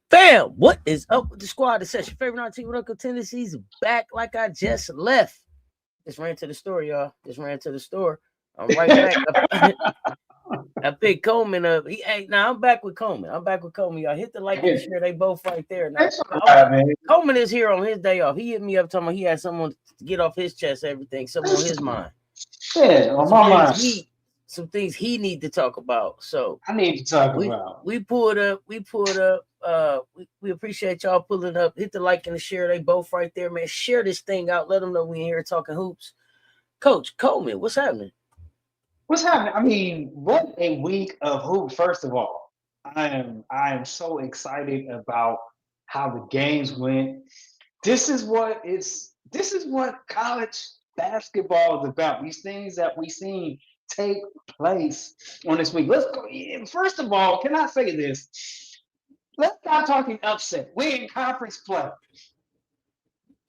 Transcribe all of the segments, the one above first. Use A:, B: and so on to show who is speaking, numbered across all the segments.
A: Fam, what is up with the squad? It's your favorite non-team with Uncle Tennessee's back like I just left. Just ran to the store, y'all. Just ran to the store. I'm right back. I picked Coleman up. I'm back with Coleman. Y'all hit the like and share. They both right there. Now, Coleman is here on his day off. He hit me up talking about he had someone to get off his chest, everything, something on his mind.
B: Yeah, on my mind.
A: Some things he need to talk about. So
B: I need to talk about.
A: We pulled up. We appreciate y'all pulling up. Hit the like and the share. They both right there, man. Share this thing out. Let them know we in here talking hoops. Coach Coleman, what's happening?
B: What's happening? I mean, what a week of hoops. First of all, I am so excited about how the games went. This is what college basketball is about. These things that we seen take place on this week. Let's go. First of all, can I say this? Let's stop talking upset. We're in conference play.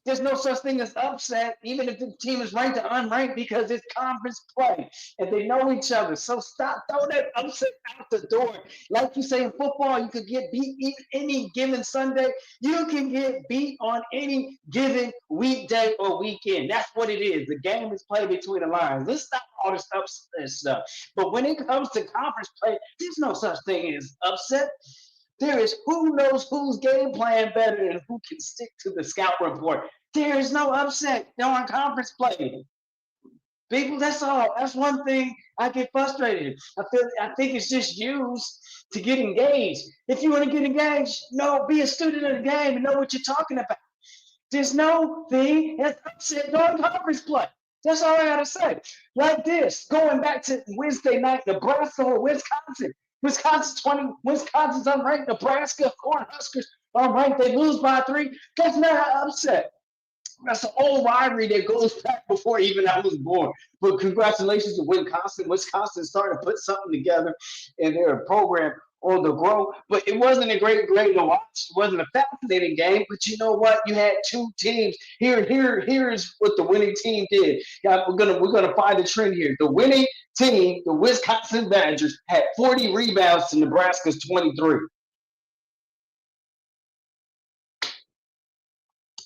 B: There's no such thing as upset, even if the team is ranked or unranked, because it's conference play and they know each other. So stop throwing that upset out the door. Like you say in football, you could get beat any given Sunday. You can get beat on any given weekday or weekend. That's what it is. The game is played between the lines. Let's stop all this upset stuff. But when it comes to conference play, there's no such thing as upset. There is who knows whose game plan better and who can stick to the scout report. There is no upset on conference play. People, that's all. That's one thing I get frustrated. I think it's just used to get engaged. If you want to get engaged, be a student of the game and know what you're talking about. There's no thing that's upset during conference play. That's all I gotta say. Like this, going back to Wednesday night, Nebraska or Wisconsin. Wisconsin's unranked. Nebraska, Cornhuskers unranked. They lose by 3. That's not an upset. That's an old rivalry that goes back before even I was born. But congratulations to Wisconsin. Wisconsin started to put something together in their program on the grow. But it wasn't a great to watch. It wasn't a fascinating game. But you know what? You had two teams. Here's what the winning team did. We're gonna find a trend here. The winning team, the Wisconsin Badgers, had 40 rebounds to Nebraska's 23.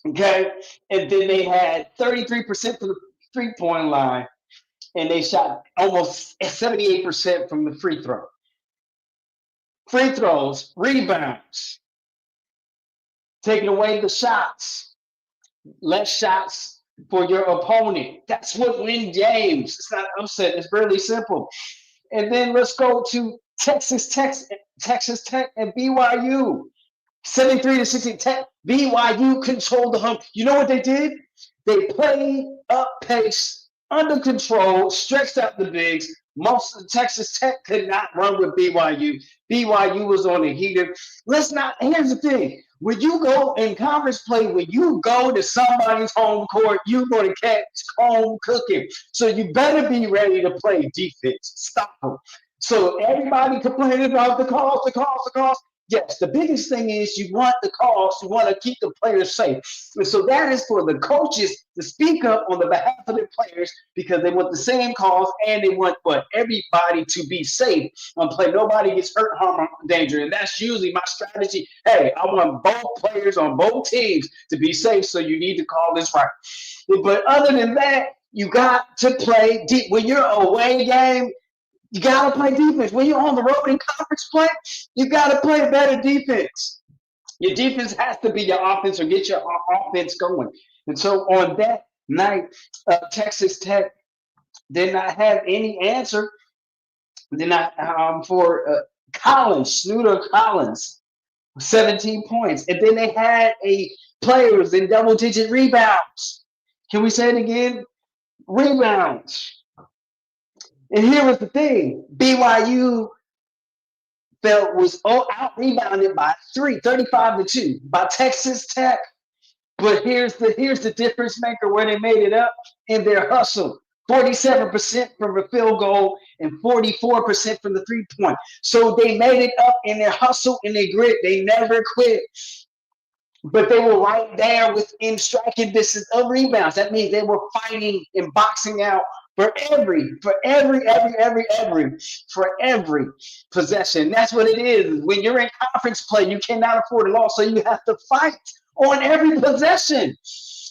B: Okay, and then they had 33% from the three-point line, and they shot almost 78% from the free throw. Free throws, rebounds, taking away the shots, less shots for your opponent. That's what wins games. It's not upset. It's really simple. And then let's go to Texas Tech and BYU. 73-60 Tech. BYU controlled the hump. You know what they did? They played up pace, under control, stretched out the bigs. Most of Texas Tech could not run with BYU. BYU was on the heater. Here's the thing. When you go in conference play, when you go to somebody's home court, you're going to catch home cooking. So you better be ready to play defense. Stop them. So everybody complaining about the calls. Yes, the biggest thing is you want the calls, you want to keep the players safe. And so that is for the coaches to speak up on the behalf of their players because they want the same calls and they want everybody to be safe on play. Nobody gets hurt, harm, or danger. And that's usually my strategy. Hey, I want both players on both teams to be safe, so you need to call this right. But other than that, you got to play deep. When you're away game, you got to play defense. When you're on the road in conference play, you got to play better defense. Your defense has to be your offense or get your offense going. And so on that night, Texas Tech did not have any answer. Did not for Snooter Collins, 17 points, and then they had a players in double-digit rebounds. Can we say it again? Rebounds. And here was the thing: BYU was out rebounded by 35-2 by Texas Tech. But here's the difference maker where they made it up in their hustle. 47% from the field goal and 44% from the three-point. So they made it up in their hustle and their grit. They never quit. But they were right there within striking distance of rebounds. That means they were fighting and boxing out for every possession. That's what it is. When you're in conference play, you cannot afford a loss, so you have to fight on every possession.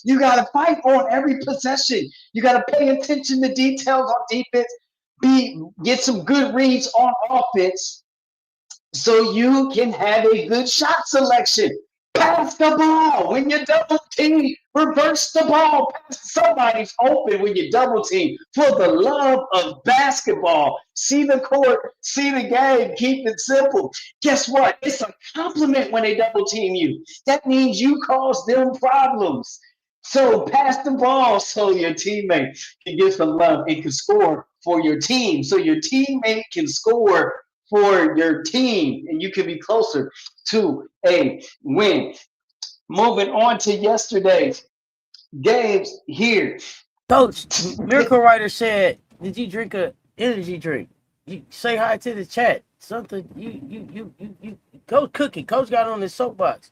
B: You got to fight on every possession. You got to pay attention to details on defense, get some good reads on offense so you can have a good shot selection. Pass the ball when you double team. Reverse the ball. Somebody's open when you double team. For the love of basketball, see the court, see the game. Keep it simple. Guess what? It's a compliment when they double team you. That means you cause them problems. So pass the ball so your teammate can get some love and can score for your team. So your teammate can score for your team and you can be closer to a win. Moving on to yesterday's games here.
A: Coach, Miracle Writer said, "Did you drink a energy drink? You say hi to the chat. Something you Coach cooking. Coach got on his soapbox.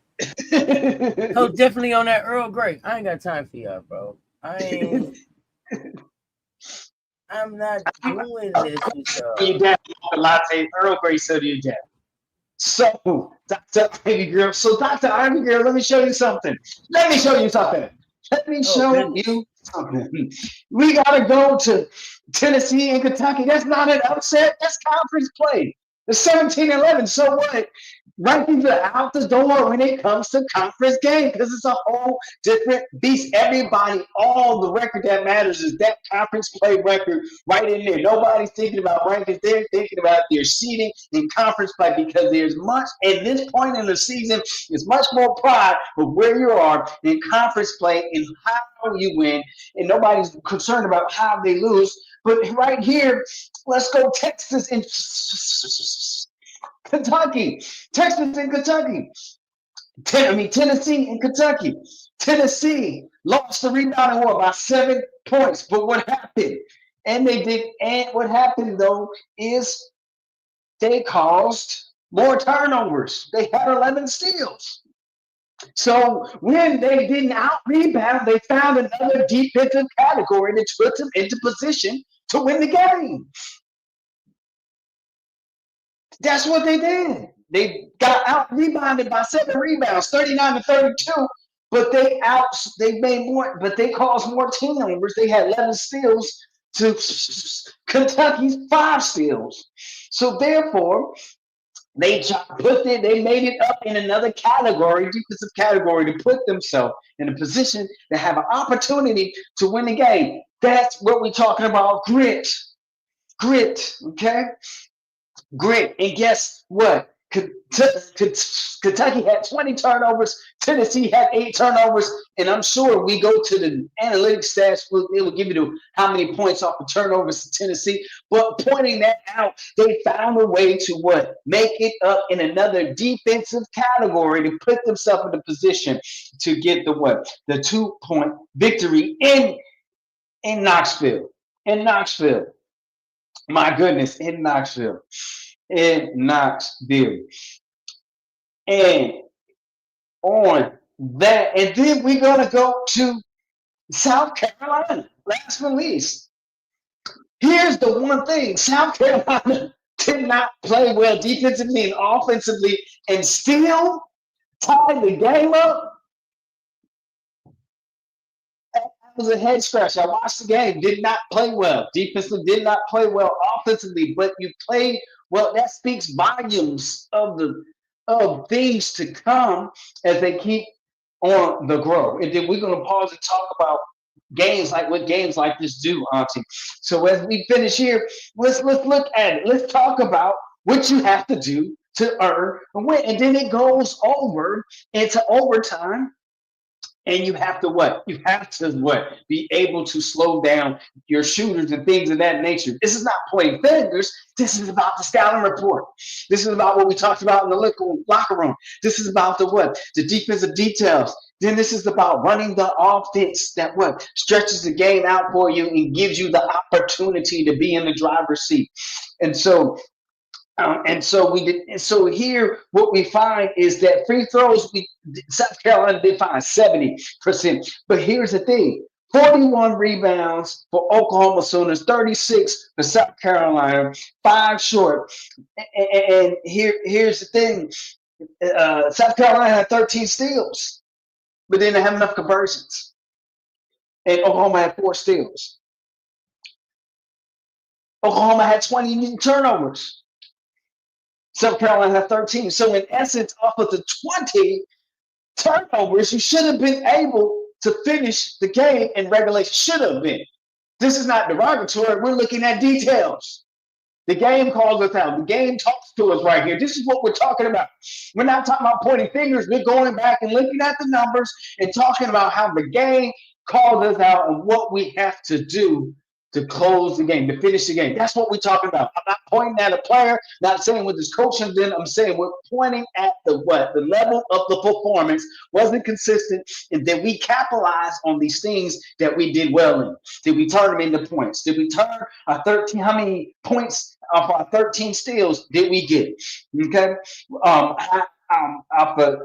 A: Coach definitely on that Earl Grey. I ain't got time for y'all, bro. I'm not doing this with y'all.
B: You got a latte, Earl Grey soda, you got. So, Dr. Ivy Girl. So, Dr. Ivy Girl, let me show you something. We got to go to Tennessee and Kentucky. That's not an upset. That's conference play. It's 17-11. So what? Rankings are out the door when it comes to conference game because it's a whole different beast. Everybody, all the record that matters is that conference play record right in there. Nobody's thinking about rankings. They're thinking about their seeding in conference play because there's much, at this point in the season, there's much more pride of where you are in conference play and how you win. And nobody's concerned about how they lose. But right here, let's go Texas and Kentucky. Texas and Kentucky. Tennessee and Kentucky. Tennessee lost the rebounding war by 7 points. But what happened? And what happened, though, is they caused more turnovers. They had 11 steals. So when they didn't out-rebound, they found another defensive category that put them into position to win the game. That's what they did. They got out-rebounded by 7 rebounds, 39-32, but they made more, but they caused more turnovers. They had 11 steals to Kentucky's 5 steals. So therefore, they made it up in another category, defensive category, to put themselves in a position to have an opportunity to win the game. That's what we're talking about, grit. Grit, okay? Grit. And guess what? Kentucky had 20 turnovers. Tennessee had 8 turnovers. And I'm sure we go to the analytics stats, it will give you how many points off the turnovers to Tennessee. But pointing that out, they found a way to what? Make it up in another defensive category to put themselves in a position to get the what? The 2-point victory in Knoxville. In Knoxville. My goodness, in Knoxville. In Knoxville. And on that, and then we're going to go to South Carolina, last but least. Here's the one thing: South Carolina did not play well defensively and offensively and still tied the game up. That was a head scratch. I watched the game, did not play well. Defensively did not play well offensively, but you played well. That speaks volumes of the of things to come as they keep on the grow. And then we're going to pause and talk about games like this do, Auntie. So as we finish here, let's look at it. Let's talk about what you have to do to earn a win. And then it goes over into overtime. And you have to what? You have to what? Be able to slow down your shooters and things of that nature. This is not pointing fingers. This is about the scouting report. This is about what we talked about in the locker room. This is about the what? The defensive details. Then this is about running the offense that what? Stretches the game out for you and gives you the opportunity to be in the driver's seat. And so and so we did. And so here, what we find is that free throws, South Carolina did find 70%. But here's the thing: 41 rebounds for Oklahoma Sooners, 36 for South Carolina, 5 short. And here's the thing: South Carolina had 13 steals, but they didn't have enough conversions, and Oklahoma had 4 steals. Oklahoma had 20 turnovers. South Carolina had 13. So in essence, off of the 20 turnovers, you should have been able to finish the game in regulation. Should have been. This is not derogatory. We're looking at details. The game calls us out. The game talks to us right here. This is what we're talking about. We're not talking about pointing fingers. We're going back and looking at the numbers and talking about how the game calls us out and what we have to do to close the game, to finish the game. That's what we're talking about. I'm not pointing at a player, not saying what this coach has done. I'm saying we're pointing at the what? The level of the performance wasn't consistent, and then we capitalized on these things that we did well in. Did we turn them into points? Did we turn our 13? How many points of our 13 steals did we get? Okay.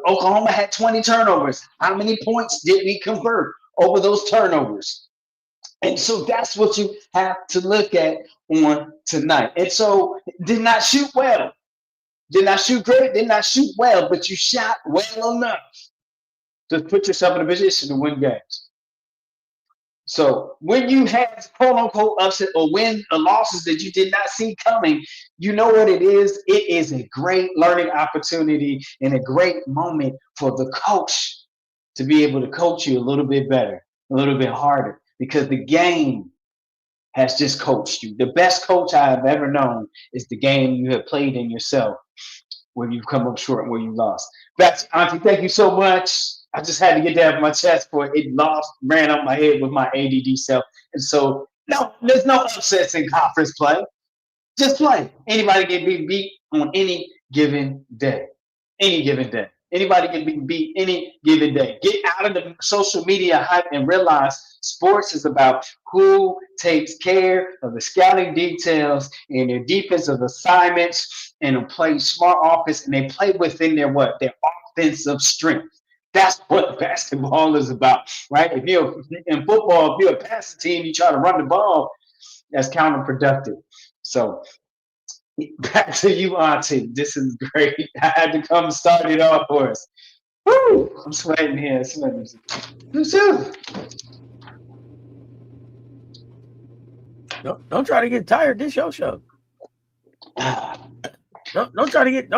B: Oklahoma had 20 turnovers. How many points did we convert over those turnovers? And so that's what you have to look at on tonight. And so did not shoot well. Did not shoot great. Did not shoot well, but you shot well enough to put yourself in a position to win games. So when you have quote unquote upset or win losses that you did not see coming, you know what it is? It is a great learning opportunity and a great moment for the coach to be able to coach you a little bit better, a little bit harder, because the game has just coached you. The best coach I have ever known is the game you have played in yourself, where you've come up short and where you lost. Back to Auntie, thank you so much. I just had to get that off my chest for it ran up my head with my ADD self. And so, no, there's no upsets in conference play. Just play. Anybody can be beat on any given day. Any given day. Anybody can be beat any given day. Get out of the social media hype and realize sports is about who takes care of the scouting details and their defensive assignments and play smart offense, and they play within their what? Their offensive strength. That's what basketball is about, right? If you're in football, if you're a passing team, you try to run the ball, that's counterproductive. So back to you, Auntie. This is great. I had to come start it off for us. Woo! I'm sweating here. Sweating.
A: Don't try to get tired. This your show. Don't try to get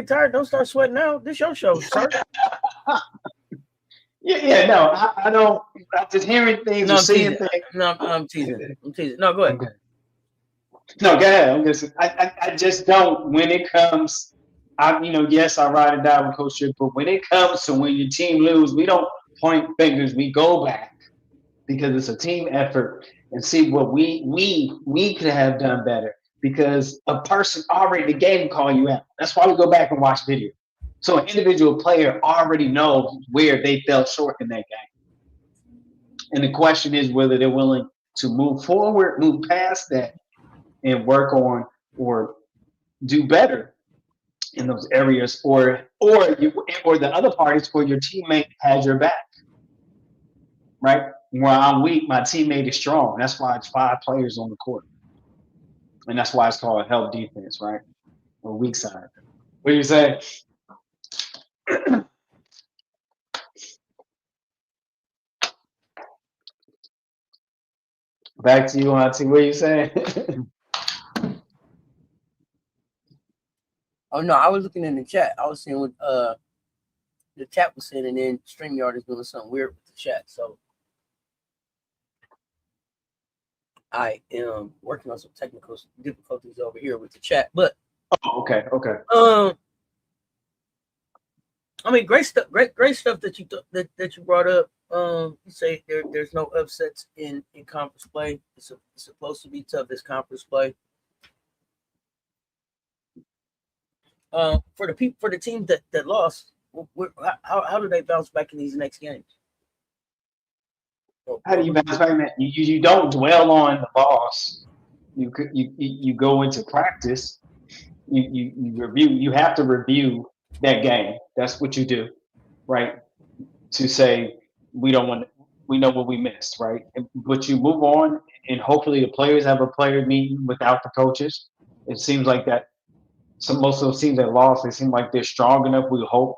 A: tired. Don't start sweating out. This your show, sir.
B: No, I don't. I'm just hearing things or seeing things.
A: No, I'm teasing. No, go ahead.
B: Okay. No, go ahead. I just don't. When it comes, yes, I ride or die with Coach Trick, but when it comes to when your team lose, we don't point fingers. We go back because it's a team effort and see what we could have done better. Because a person already the game call you out. That's why we go back and watch video. So an individual player already knows where they fell short in that game. And the question is whether they're willing to move forward, move past that, and work on or do better in those areas, or the other parties, or your teammate has your back, right? Where I'm weak, my teammate is strong. That's why it's 5 players on the court, and that's why it's called help defense, right? Or weak side. What do you say? Back to you, Auntie. What are you saying?
A: Oh no, I was looking in the chat. I was seeing what the chat was saying, and then StreamYard is doing something weird with the chat. So I am working on some technical difficulties over here with the chat. But
B: Okay.
A: I mean, great stuff. Great stuff that you brought up. You say there's no upsets in conference play. It's supposed to be tough as conference play. For the teams that lost, how do they bounce back in these next games?
B: How do you bounce back? That you don't dwell on the loss. You go into practice. You review. You have to review that game. That's what you do, right? To say we don't want. We know what we missed, right? But you move on, and hopefully the players have a player meeting without the coaches. It seems like that. Some most of those teams that lost, they seem like they're strong enough. We hope,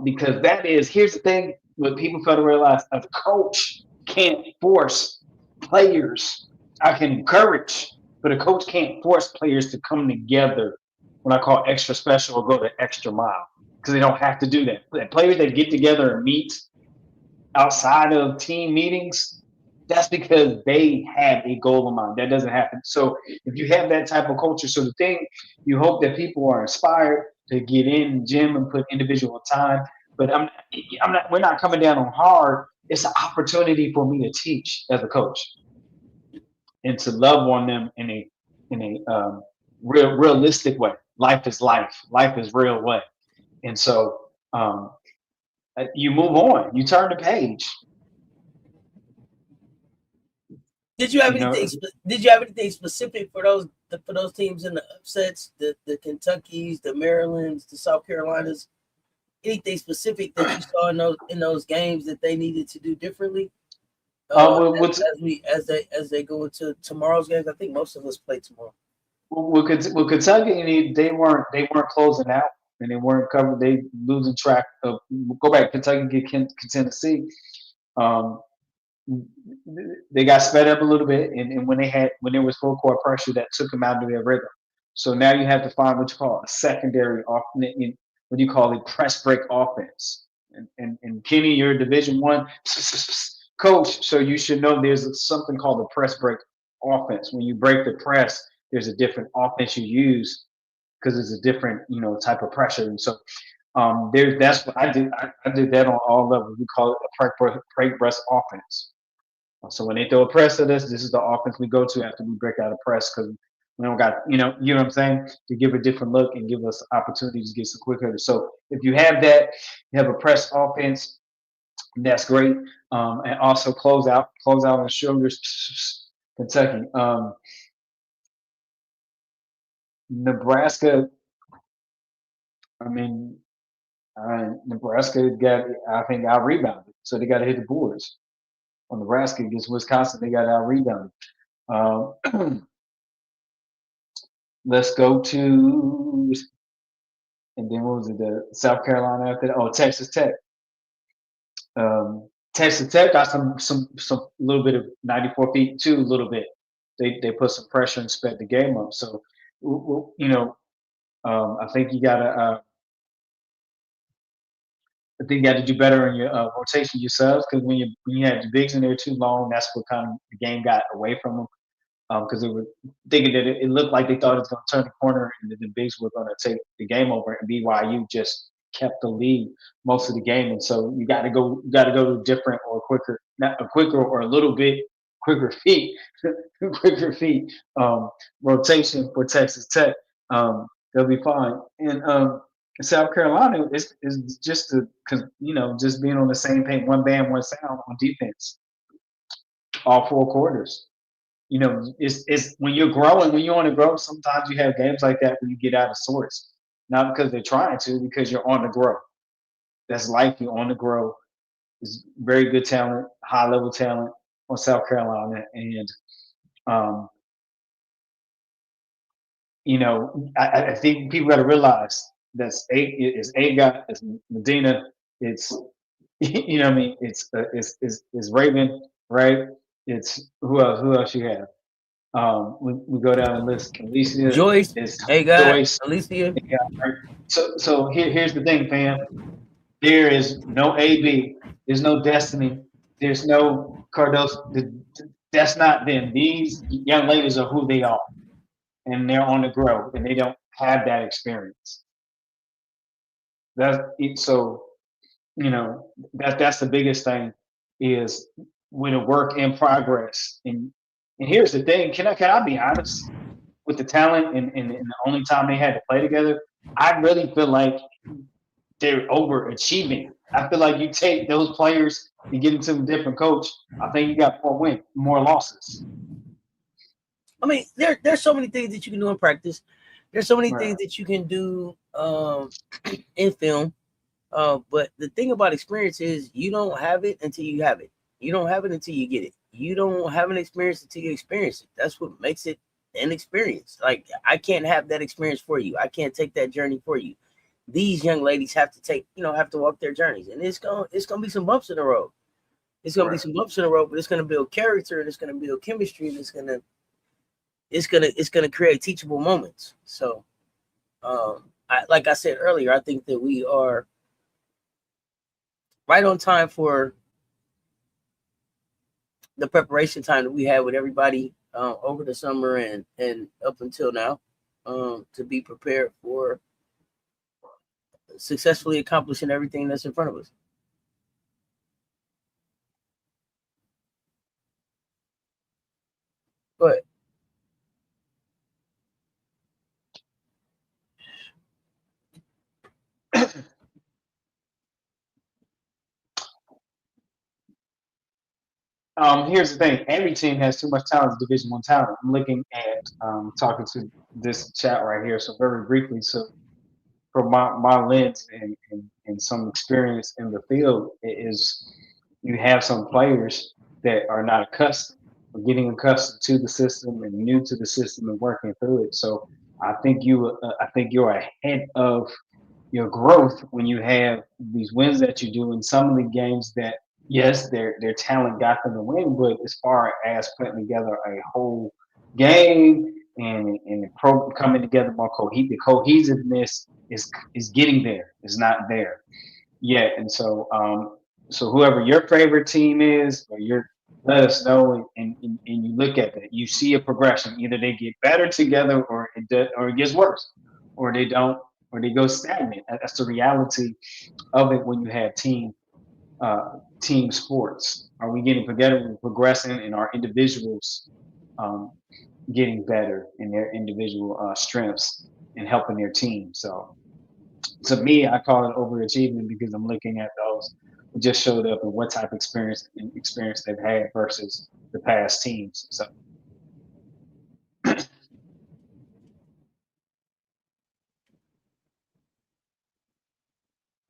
B: because that is. Here's the thing: what people fail to realize: a coach can't force players. I can encourage, but a coach can't force players to come together. When I call extra special or go the extra mile, because they don't have to do that. Players that get together and meet outside of team meetings, that's because they have a goal in mind. That doesn't happen. So if you have that type of culture, so the thing, you hope that people are inspired to get in the gym and put individual time. But I'm not. We're not coming down on hard. It's an opportunity for me to teach as a coach and to love on them in a realistic way. Life is life. Life is real way. And so you move on. You turn the page.
A: Did you have
B: You know,
A: anything? Did you have anything specific for those teams in the upsets? The Kentuckys, the Marylands, the South Carolinas. Anything specific that you saw in those games that they needed to do differently? As they go into tomorrow's games, I think most of us play tomorrow.
B: Well, Kentucky, they weren't closing out, and they weren't covering. They losing track of. Go back, Kentucky get Tennessee. Um, they got sped up a little bit, and when there was full court pressure, that took them out of their rhythm. So now you have to find what you call a secondary what do you call it, press break offense. And Kenny, you're a Division One coach, so you should know there's something called a press break offense. When you break the press, there's a different offense you use because it's a different type of pressure. And so that's what I did. I did that on all levels. We call it a break press offense. So when they throw a press at us, this is the offense we go to after we break out a press because we don't got you know what I'm saying, to give a different look and give us opportunities to get some quick hitters. So if you have that, you have a press offense, that's great. And also close out on the shoulders. Kentucky, Nebraska. I mean, Nebraska got, I think, out rebounded, so they got to hit the boards. On Nebraska against Wisconsin, they got out rebounded. Let's go to, and then what was it? The South Carolina after that? Oh, Texas Tech. Texas Tech got some little bit of 94 feet too, a little bit. They put some pressure and sped the game up. So I think you gotta. I think you got to do better in your rotation yourselves because when you had the bigs in there too long, that's what kind of the game got away from them because they were thinking that it looked like they thought it was going to turn the corner and that the bigs were going to take the game over, and BYU just kept the lead most of the game. And so you got to go to different or quicker, not a quicker or a little bit quicker feet, quicker feet rotation for Texas Tech. They'll be fine. And South Carolina is just because just being on the same page, one band, one sound on defense, all four quarters. It's when you're growing, when you want to grow, sometimes you have games like that when you get out of sorts. Not because they're trying to, because you're on the grow. That's life. You're on the grow. It's very good talent, high level talent on South Carolina, and um, I think people got to realize that's eight guy, it's Medina, it's what I mean, it's Raven, right? It's who else? Who else you have? We go down the list. Alicia
A: Joyce,
B: is
A: hey God,
B: Joyce.
A: Alicia.
B: Yeah, right. So here's the thing, fam. There is no AB. There's no Destiny. There's no Cardos. That's not them. These young ladies are who they are, and they're on the grow, and they don't have that experience. That's it. So that's the biggest thing is with a work in progress. And here's the thing: can I be honest with the talent and the only time they had to play together? I really feel like they're overachieving. I feel like you take those players and get into a different coach. I think you got more losses.
A: I mean, there's so many things that you can do in practice. There's so many
B: Right.
A: things that you can do in film. But the thing about experience is you don't have it until you have it. You don't have it until you get it. You don't have an experience until you experience it. That's what makes it an experience. Like I can't have that experience for you. I can't take that journey for you. These young ladies have to have to walk their journeys, and it's gonna be some bumps in the road. It's gonna be
B: Right.
A: some bumps in the road, but it's gonna build character, and it's gonna build chemistry, and it's gonna create teachable moments. So, like I said earlier, I think that we are right on time for the preparation time that we had with everybody over the summer and up until now to be prepared for successfully accomplishing everything that's in front of us. But
B: Here's the thing: every team has too much talent, Division One talent. I'm looking at talking to this chat right here. So very briefly, so from my lens and some experience in the field is you have some players that are not accustomed or getting accustomed to the system and new to the system and working through it. So I think you're ahead of your growth when you have these wins that you do in some of the games that yes their talent got them to win, but as far as putting together a whole game and coming together more the cohesiveness is getting there, is not there yet. And so whoever your favorite team is or your let us know and you look at that, you see a progression. Either they get better together or it gets worse, or they don't, or they go stagnant. That's the reality of it when you have team sports. Are we getting together and progressing, and our individuals um, getting better in their individual strengths and helping their team? So to me, I call it overachievement because I'm looking at those who just showed up and what type of experience they've had versus the past teams. So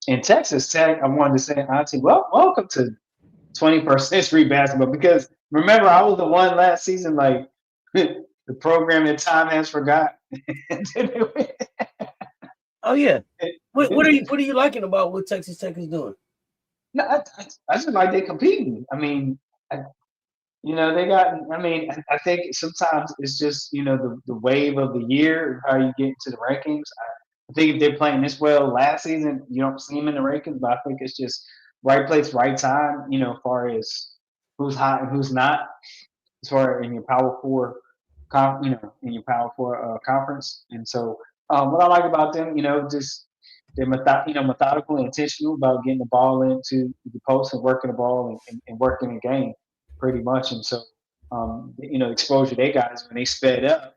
B: in Texas Tech, I wanted to say, Auntie, well, welcome to 21st century basketball. Because remember, I was the one last season, like the program that time has forgot.
A: oh yeah, what are you liking about what Texas Tech is doing?
B: No, I just like they competing. I mean, they got. I mean, I think sometimes it's just the wave of the year, how you get into the rankings. I think if they're playing this well last season, you don't see them in the rankings. But I think it's just right place, right time. As far as who's hot and who's not, as far in your Power Four, in your Power Four conference. And so, what I like about them, just they're methodical and intentional about getting the ball into the post and working the ball and working the game pretty much. And so, exposure they guys when they sped up,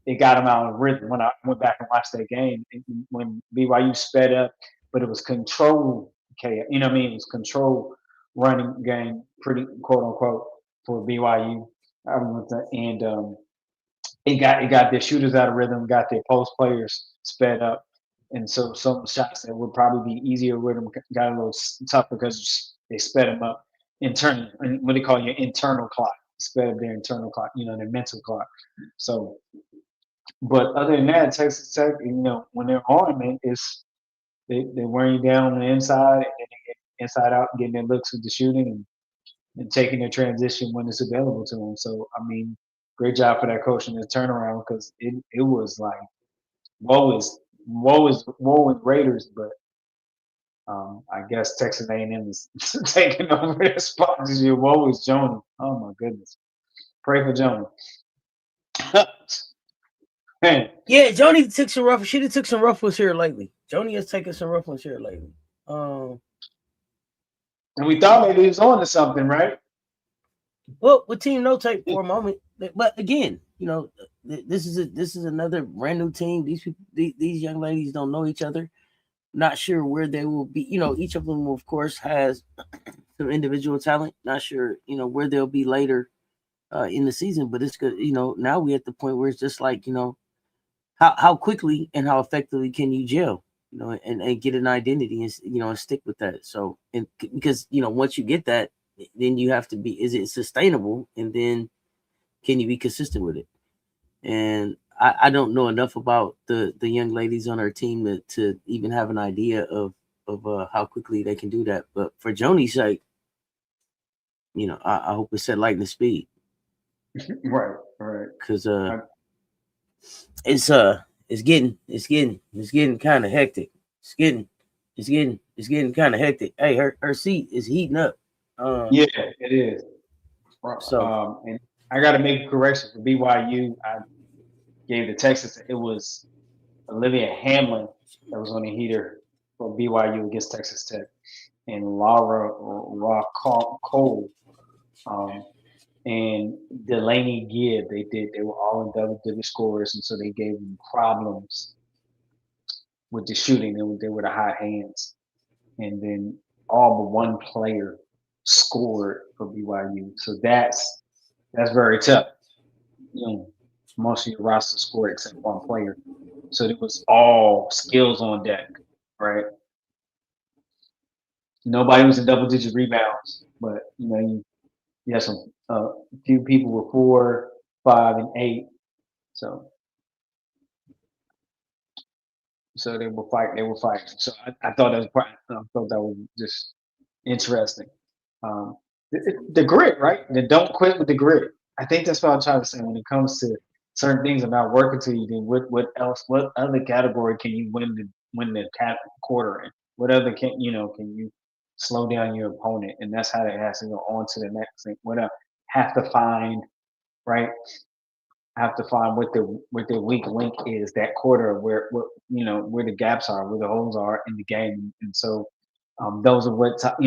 B: they got them out of rhythm. When I went back and watched that game, when BYU sped up, but it was control. Okay, you know what I mean? It was control running game, pretty quote unquote for BYU. And it got their shooters out of rhythm, got their post players sped up, and so some shots that would probably be easier with them got a little tougher because they sped them up internally. What they call your internal clock, sped up their internal clock, their mental clock. So, but other than that, Texas Tech, when they're on, man, they wear you down on the inside and then they get inside out, getting their looks with the shooting and taking their transition when it's available to them. So, I mean, Great job for that coach in the turnaround because it was like woe is Raiders, but I guess Texas A&M is taking over their spot this year. Woe is Joni. Oh my goodness. Pray for Joni. Man.
A: Yeah, Joni took some rough. She took some rough ones here lately. Joni has taken some rough ones here lately.
B: And we thought maybe he was on to something, right?
A: Well, with Team No Tape for a moment, but again, this is another brand new team. These people, these young ladies don't know each other. Not sure where they will be. Each of them, of course, has some individual talent. Not sure, where they'll be later in the season. But it's good. Now we're at the point where it's just like, how quickly and how effectively can you gel, and get an identity and stick with that. So, and because once you get that, then you have to be, is it sustainable, and then can you be consistent with it? And I don't know enough about the young ladies on our team to even have an idea of how quickly they can do that. But for Joni's sake, I hope it's at lightning speed.
B: Right.
A: Because it's getting kind of hectic. It's getting kind of hectic. Hey, her seat is heating up.
B: Yeah, it is.
A: So
B: And I got to make a correction for BYU. I gave the Texas. It was Olivia Hamlin that was on the heater for BYU against Texas Tech, and Laura Cole, and Delaney Gibb. They were all in double-digit scores, and so they gave them problems with the shooting. They were the hot hands, and then all but one player scored for BYU. So that's very tough. Most of your roster scored except one player. So it was all skills on deck, right? Nobody was in double digit rebounds, but you had some few people with 4, 5, and 8. So they were fighting. They were fighting. So I thought that was just interesting. The grit, right? The don't quit with the grit. I think that's what I'm trying to say when it comes to certain things are not working to you. Then what else? What other category can you win the quarter in? What other can you slow down your opponent? And that's how they has to go on to the next thing. What else? Have to find right. Have to find what their weak link is that quarter where the gaps are, where the holes are in the game, and so those are what top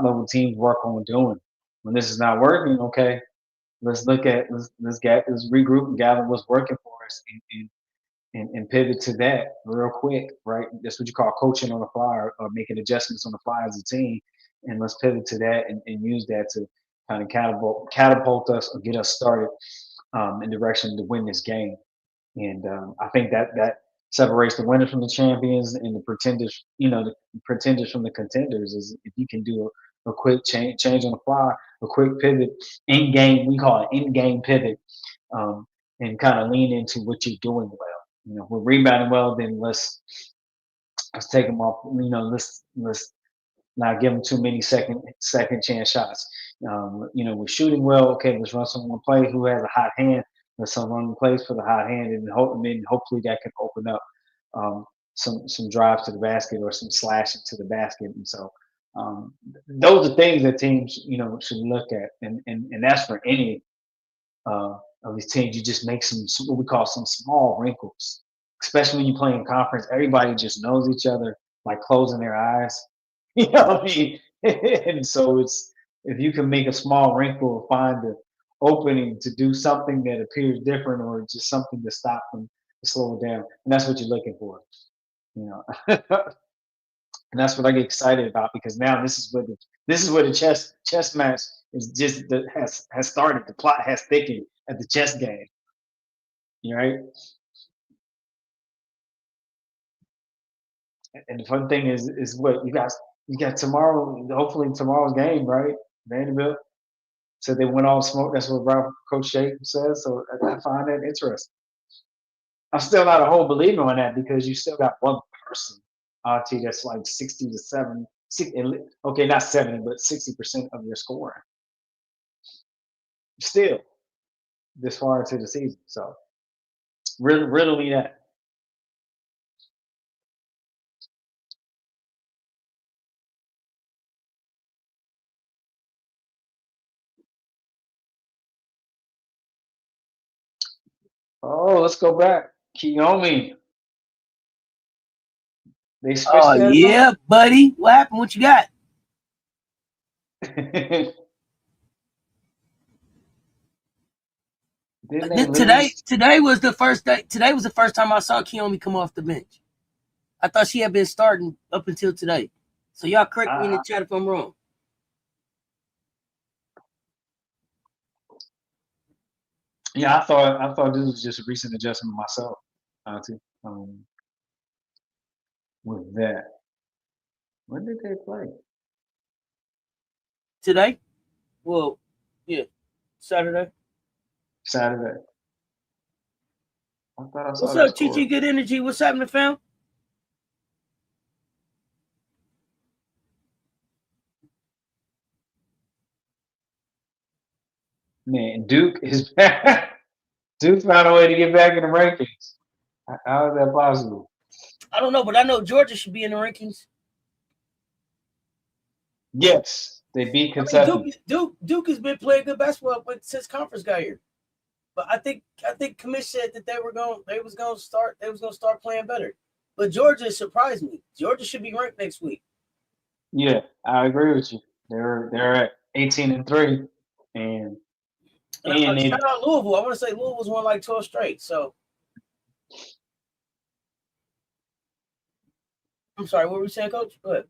B: level teams work on doing. When this is not working, okay, let's regroup and gather what's working for us and pivot to that real quick, right? That's what you call coaching on the fly or making adjustments on the fly as a team, and let's pivot to that and use that to kind of catapult us or get us started in direction to win this game. And I think that separates the winners from the champions and the pretenders, the pretenders from the contenders. Is if you can do a quick change on the fly, a quick pivot in game. We call it in game pivot, and kind of lean into what you're doing well. We're rebounding well, then let's take them off. Let's not give them too many second chance shots. We're shooting well. Okay, let's run someone play who has a hot hand. Let's run plays for the hot hand, and hopefully that can open up some drives to the basket or some slashing to the basket. And so those are things that teams should look at, and that's for any of these teams. You just make some what we call some small wrinkles, especially when you play in conference. Everybody just knows each other like closing their eyes. You know what I mean? And so it's if you can make a small wrinkle, find the opening to do something that appears different, or just something to stop them, to slow it down, and that's what you're looking for. And that's what I get excited about because now this is where the chess match is just has started. The plot has thickened at the chess game. Right? And the fun thing is what you got tomorrow. Hopefully tomorrow's game, right? Vanderbilt. So they went all smoke. That's what Coach Shay says. So I find that interesting. I'm still not a whole believer on that because you still got one person, RT, that's like 60 to 70. Okay, not 70, but 60% of your scoring. Still. this far into the season. So riddle me that. Oh, let's go back. Kiyomi. They switched
A: Oh
B: that
A: yeah, buddy. What happened? What you got?
B: Didn't they lose?
A: Today was the first day. Today was the first time I saw Kiyomi come off the bench. I thought she had been starting up until today. So y'all correct me in the chat if I'm wrong.
B: Yeah, I thought this was just a recent adjustment myself. With that, when did they play?
A: Today? Well, yeah, Saturday.
B: Saturday. I thought I saw
A: What's
B: that
A: up,
B: score.
A: Chichi? Good energy. What's happening, fam?
B: Man, Duke is back. Duke found a way to get back in the rankings. How is that possible?
A: I don't know, but I know Georgia should be in the rankings.
B: Yes, they beat Kentucky.
A: I mean, Duke has been playing good basketball since conference got here. But I think commission said that they was gonna start playing better. But Georgia surprised me. Georgia should be ranked next week.
B: Yeah, I agree with you. They're at 18-3, and
A: shout out Louisville. I want to say Louisville's won like 12 straight. So I'm sorry, what were you saying, Coach? Go ahead.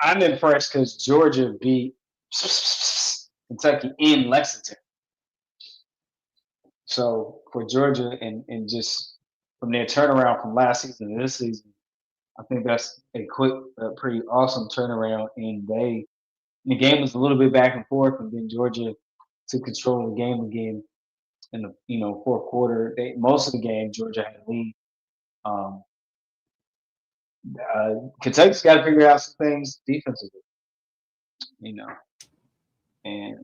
B: I'm impressed because Georgia beat Kentucky in Lexington. So for Georgia and just from their turnaround from last season to this season, I think that's a pretty awesome turnaround. And the game was a little bit back and forth, and then Georgia took control of the game again in the fourth quarter. Most of the game Georgia had a lead. Kentucky's got to figure out some things defensively, and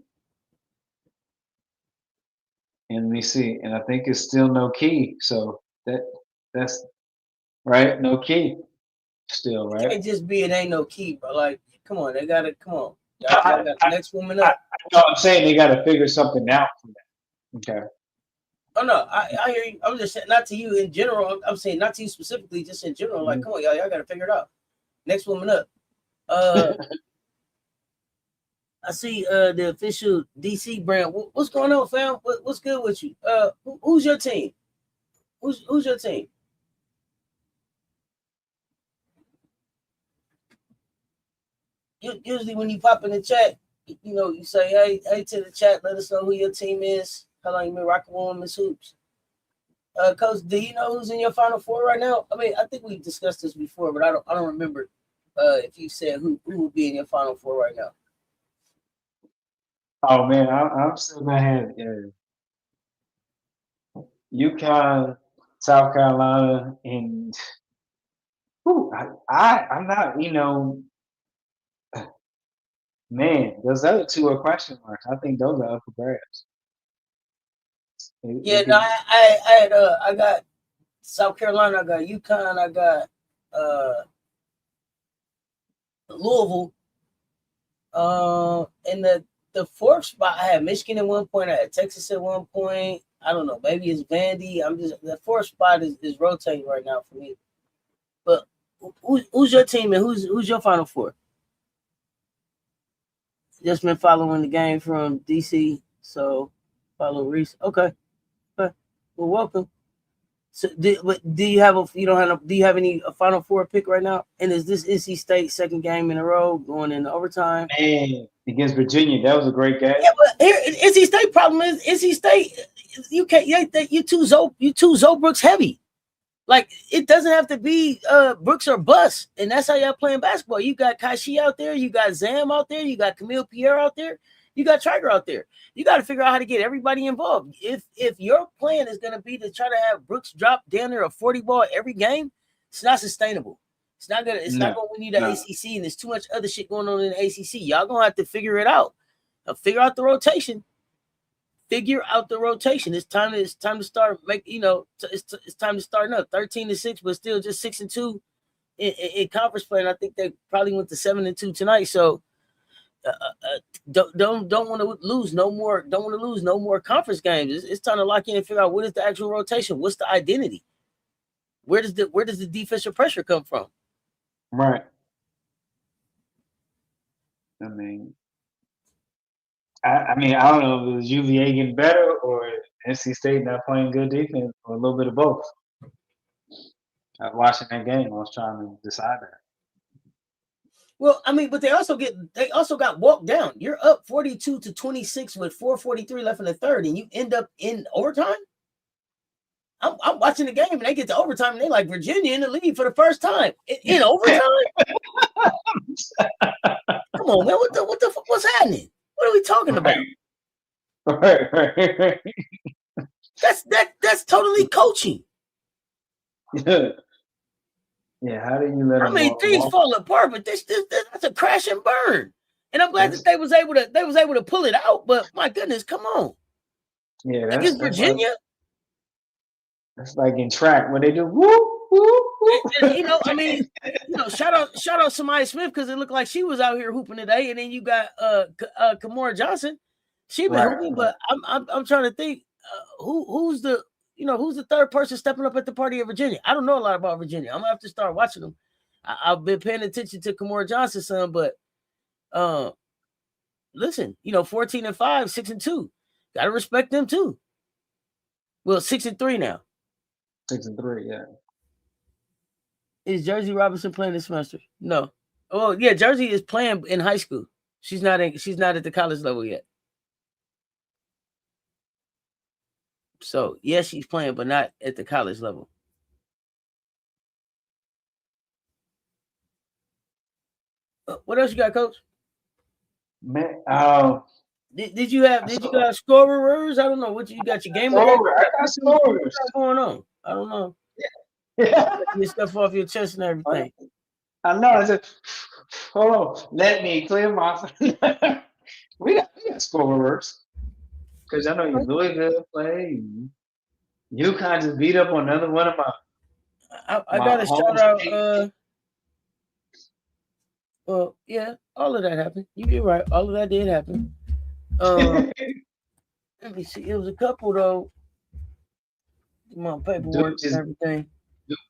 B: let me see. And I think it's still no key. So that's right, no key. Still, right?
A: It can't just be it ain't no key, but like, come on, they gotta come on. Y'all got the next woman up.
B: I'm saying they got to figure something out from that. Okay.
A: Oh no, I hear you. I'm just saying, not to you in general. I'm saying not to you specifically, just in general. Like, come on, y'all got to figure it out. Next woman up. I see the official DC brand. What's going on, fam? What's good with you? Who's your team? Who's your team? Usually when you pop in the chat, you say, hey to the chat, let us know who your team is. How long you been rocking with Women's Hoops? Coach, do you know who's in your Final Four right now? I mean, I think we discussed this before, but I don't remember if you said who would be in your Final Four right now.
B: Oh man, I'm still gonna have UConn, South Carolina, and I'm not. Man, those other two are question marks. I think those are up for grabs.
A: I got South Carolina, I got UConn, I got Louisville. And the fourth spot, I had Michigan at one point, I had Texas at one point. I don't know, maybe it's Vandy. The fourth spot is rotating right now for me. But who's your team and who's your Final Four? Just been following the game from DC, so follow Reese. Okay. Well, welcome. So, do you have any Final Four pick right now? And is this NC State second game in a row going into overtime?
B: Man, against Virginia, that was a great game.
A: Yeah, but here NC State problem is NC State. You can't. You too Zobrooks heavy. Like, it doesn't have to be Brooks or bust, and that's how y'all playing basketball. You got Kashi out there, you got Zam out there, you got Camille Pierre out there, you got Traeger out there. You got to figure out how to get everybody involved. If your plan is going to be to try to have Brooks drop down there a 40 ball every game, it's not sustainable. It's not gonna. It's not gonna win you the ACC, and there's too much other shit going on in the ACC. Y'all gonna have to figure it out. Figure out the rotation. figure out the rotation. It's time to start it's time to start up 13-6, but still just 6-2 in conference play. And I think they probably went to 7-2 tonight. So don't want to lose no more. Don't want to lose no more conference games. It's time to lock in and figure out what is the actual rotation. What's the identity? Where does the defensive pressure come from?
B: Right. I mean, I don't know if it was UVA getting better or NC State not playing good defense or a little bit of both. I was watching that game. I was trying to decide that.
A: Well, I mean, but they also got walked down. You're up 42-26 with 4:43 left in the third, and you end up in overtime. I'm watching the game, and they get to overtime, and they like Virginia in the lead for the first time in overtime. Come on, man! What the fuck? What's happening? What are we talking about?
B: Right.
A: That's totally coaching.
B: Yeah, how do you let?
A: I mean, things fall apart, but that's a crash and burn. And I'm glad that they was able to pull it out. But my goodness, come on.
B: Yeah,
A: that's Virginia.
B: That's like in track when they do whoop whoop whoop.
A: And, I mean, shout out Samaya Smith because it looked like she was out here hooping today. And then you got Kamora Johnson. She been hooping, but I'm trying to think who's the third person stepping up at the party of Virginia. I don't know a lot about Virginia. I'm gonna have to start watching them. I've been paying attention to Kamora Johnson's son, but listen, 14-5, 6-2. Gotta respect them too. Well, 6-3 now.
B: 6-3, yeah.
A: Is Jersey Robinson playing this semester? No. Oh yeah, Jersey is playing in high school. She's not at the college level yet. So yes, she's playing, but not at the college level. What else you got, Coach?
B: Man,
A: did you have scorers? I don't know what you got. Your game.
B: I got scorers.
A: What's going on? I don't know.
B: Yeah.
A: Get stuff off your chest and everything.
B: I know. I said, hold on. Let me clear my. we got scorers. Because I know you Louisville play. UConn just beat up on another one of my.
A: I got to shout out. Well, yeah, all of that happened. You're right. All of that did happen. Let me see. It was a couple though. My paperwork and everything.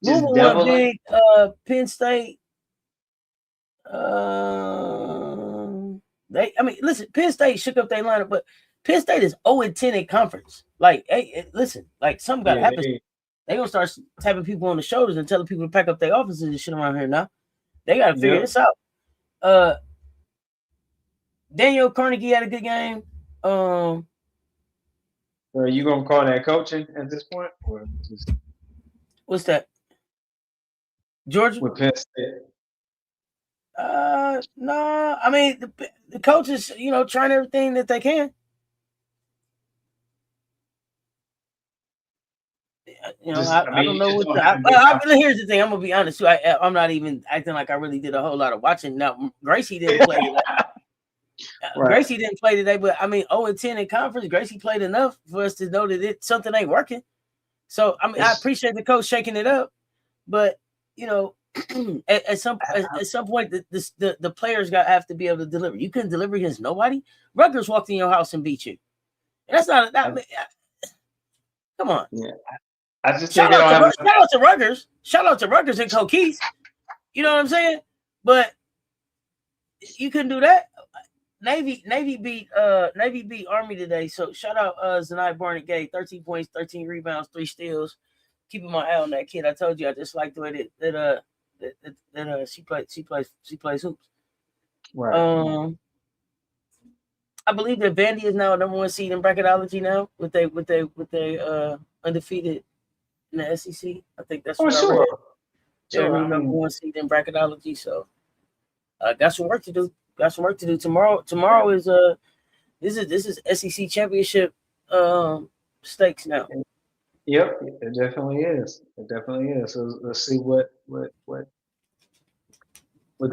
A: Moving one big. Penn State. Listen. Penn State shook up their lineup, but Penn State is 0-10 in conference. Like, hey, listen, like something got to happen. They gonna start tapping people on the shoulders and telling people to pack up their offices and shit around here now. They got to figure this out. Daniel Carnegie had a good game.
B: Are you gonna call that coaching at this point, or just...
A: What's that? Georgia
B: with Penn State?
A: No. I mean, the coaches, trying everything that they can. I don't know what. Here's the thing. I'm gonna be honest too. I'm not even acting like I really did a whole lot of watching. Now, Gracie didn't play today. Right. Gracie didn't play today, but I mean, 0-10 in conference. Gracie played enough for us to know that something ain't working. So I mean, I appreciate the coach shaking it up, but at some point, the players have to be able to deliver. You couldn't deliver against nobody. Rutgers walked in your house and beat you. And that's not that. Come on.
B: Yeah. I just
A: shout out to Rutgers. Shout out to Rutgers and Coquise. You know what I'm saying? But you couldn't do that. Navy beat Army today. So shout out Zanai Barnett Gay, 13 points, 13 rebounds, 3 steals. Keeping my eye on that kid. I told you I just like the way that she plays hoops.
B: Right.
A: I believe that Vandy is now number 1 seed in bracketology now with they undefeated in the SEC. I think that's what I read. They're number 1 seed in bracketology. So got some work to do. Tomorrow is this is SEC championship stakes now.
B: Yep, it definitely is. So let's see what the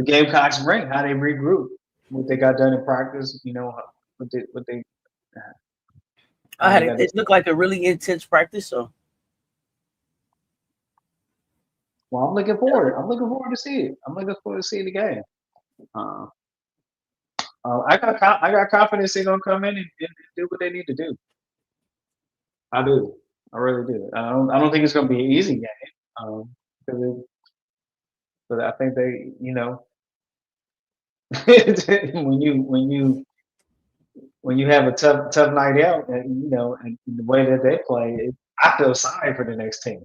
B: Gamecocks bring, how they regroup, what they got done in practice. What they.
A: I had it. It looked like a really intense practice. So,
B: well, I'm looking forward. I'm looking forward to see it. I'm looking forward to see the game. Uh, I got confidence they're gonna come in and do what they need to do. I do. I really do. I don't think it's gonna be an easy game. Because but I think they, when you have a tough night out, and and the way that they play, I feel sorry for the next team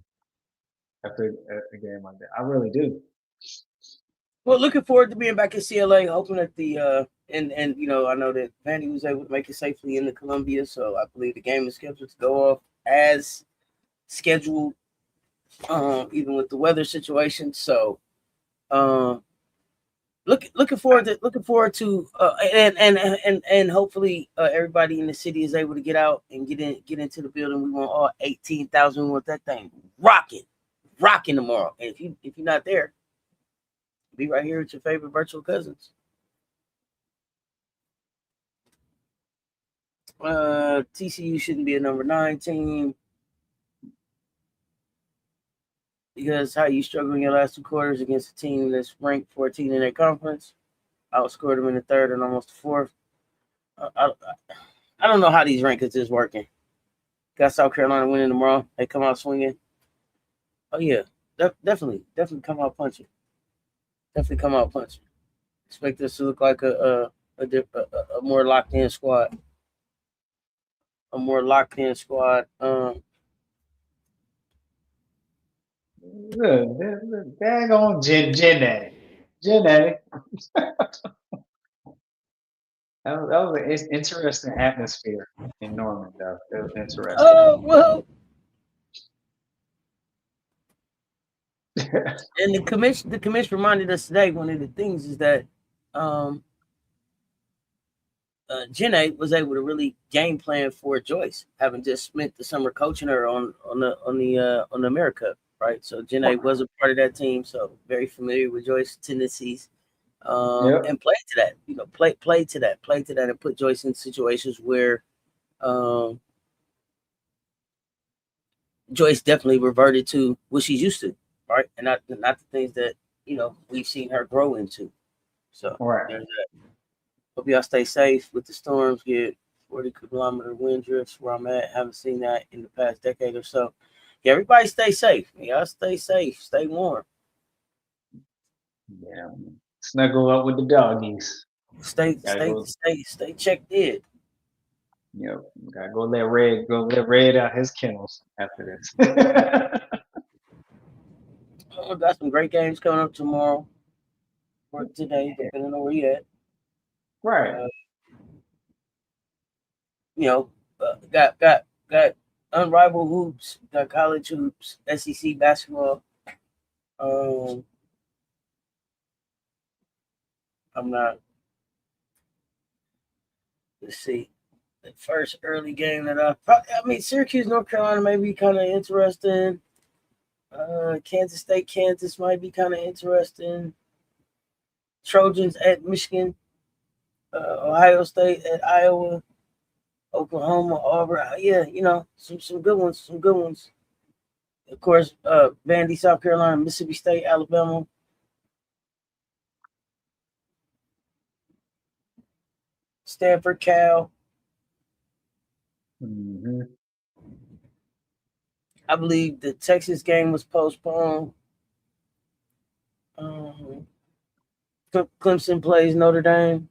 B: after a game like that. I really do.
A: well, looking forward to being back in CLA. Hoping that and I know that Vandy was able to make it safely into Columbia, so I believe the game is scheduled to go off as scheduled, even with the weather situation. So, looking forward to and hopefully everybody in the city is able to get out and get into the building. We want all 18,000. We want that thing rocking tomorrow. And if you're not there, be right here with your favorite virtual cousins. TCU shouldn't be a number 9 team because how you struggle in your last 2 quarters against a team that's ranked 14 in their conference, outscored them in the third and almost the fourth. I don't know how these rankings is working. Got South Carolina winning tomorrow. They come out swinging. Oh yeah, definitely come out punching. Definitely come out punching. Expect this to look like a more locked in squad. A more locked in squad.
B: Daggone Jen. That was an interesting atmosphere in Norman, though. It was interesting.
A: Oh well. And the commission reminded us today, one of the things is that Jenna was able to really game plan for Joyce, having just spent the summer coaching her on the America, right? So Jenna was a part of that team, so very familiar with Joyce's tendencies, and played to that. Played to that, and put Joyce in situations where Joyce definitely reverted to what she's used to, right? And not the things that we've seen her grow into. So there's that. Hope y'all stay safe with the storms. Get 40-kilometer wind drifts where I'm at. Haven't seen that in the past decade or so. Yeah, everybody stay safe. Y'all stay safe. Stay warm.
B: Yeah, snuggle up with the doggies.
A: Stay checked in.
B: Yep, gotta go let Red out his kennels after this.
A: Got some great games coming up tomorrow or today, depending on where you at.
B: Right.
A: Got unrivaled hoops, got college hoops, SEC basketball. I'm not. Let's see. The first early game that Syracuse, North Carolina may be kind of interesting. Kansas State, Kansas might be kind of interesting. Trojans at Michigan. Ohio State at Iowa. Oklahoma, Auburn. Yeah, some good ones. Some good ones. Of course, Vandy, South Carolina, Mississippi State, Alabama. Stanford, Cal.
B: Mm-hmm.
A: I believe the Texas game was postponed. Clemson plays Notre Dame.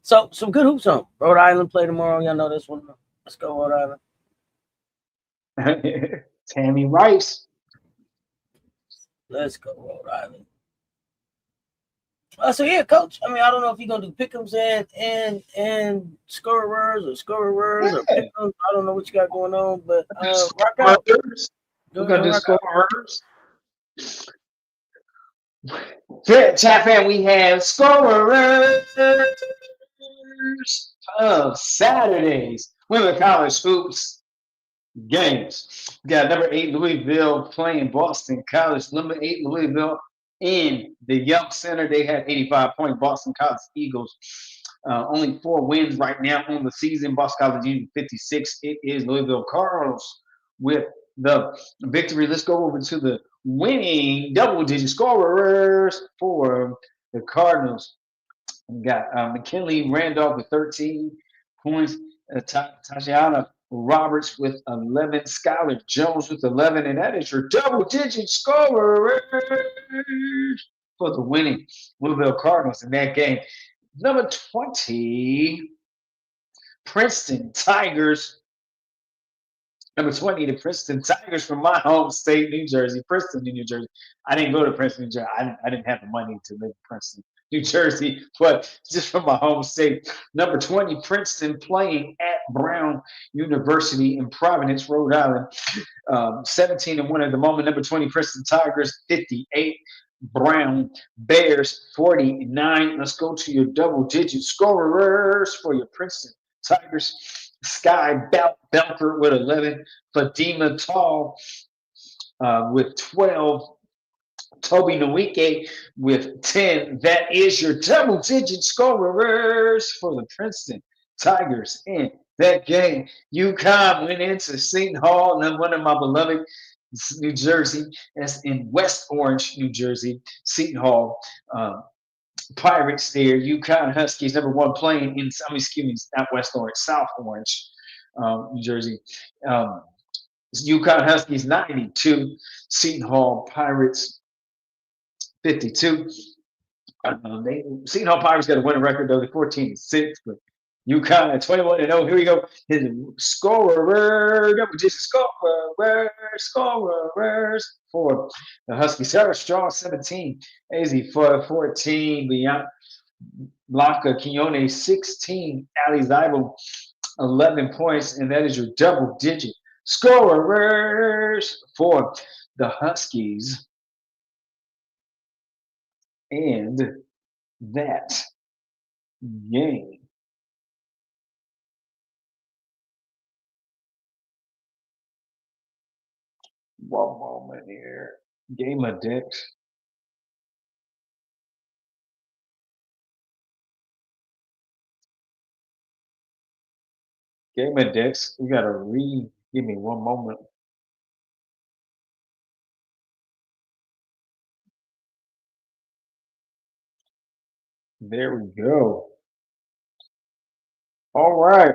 A: So some good hoops on. Rhode Island play tomorrow. Y'all know this one. Let's go, Rhode
B: Island. Tammy Rice.
A: Let's go, Rhode Island. So yeah, Coach. I don't know if you're gonna do pick'ems and scorers or pick'ems. I don't know what you got going on, but rock out.
B: We're gonna do scorers. Chat fan, we have scorers of Saturdays women college hoops games. We got number 8 Louisville playing Boston College. Number 8 Louisville in the Yelp Center. They had 85-point Boston College Eagles Only 4 wins right now on the season. Boston College Union 56. It is Louisville Cardinals with the victory. Let's go over to the winning double-digit scorers for the Cardinals. We got McKinley Randolph with 13 points. Tashiana Roberts with 11. Skylar Jones with 11. And that is your double-digit scorers for the winning Louisville Cardinals in that game. Number 20, Princeton Tigers. Number 20, the Princeton Tigers from my home state, New Jersey. Princeton, New Jersey. I didn't go to Princeton, New Jersey. I didn't have the money to live in Princeton, New Jersey, but just from my home state. Number 20, Princeton playing at Brown University in Providence, Rhode Island. 17-1 at the moment. Number 20, Princeton Tigers, 58. Brown Bears, 49. Let's go to your double-digit scorers for your Princeton Tigers. Sky Belker with 11. Fatima Tall with 12. Toby Nwike with 10. That is your double-digit scorers for the Princeton Tigers in that game. UConn went into Seton Hall, and one of my beloved New Jersey. That's in West Orange, New Jersey. Seton Hall Pirates there. UConn Huskies, number 1 playing in, not West Orange, South Orange, New Jersey. UConn Huskies 92. Seton Hall Pirates 52. Seton Hall Pirates got a winning record though. They're 14-6, but UConn at 21-0. Here we go. His scorer, double-digit scorers for the Huskies. Sarah Strong, 17. AZ 14. Blanca Quiñones, 16. Ali Zybel, 11 points. And that is your double-digit scorers for the Huskies. And that game. One moment here. Game of dicks. Game of dicks. We gotta read. Give me one moment. There we go. All right.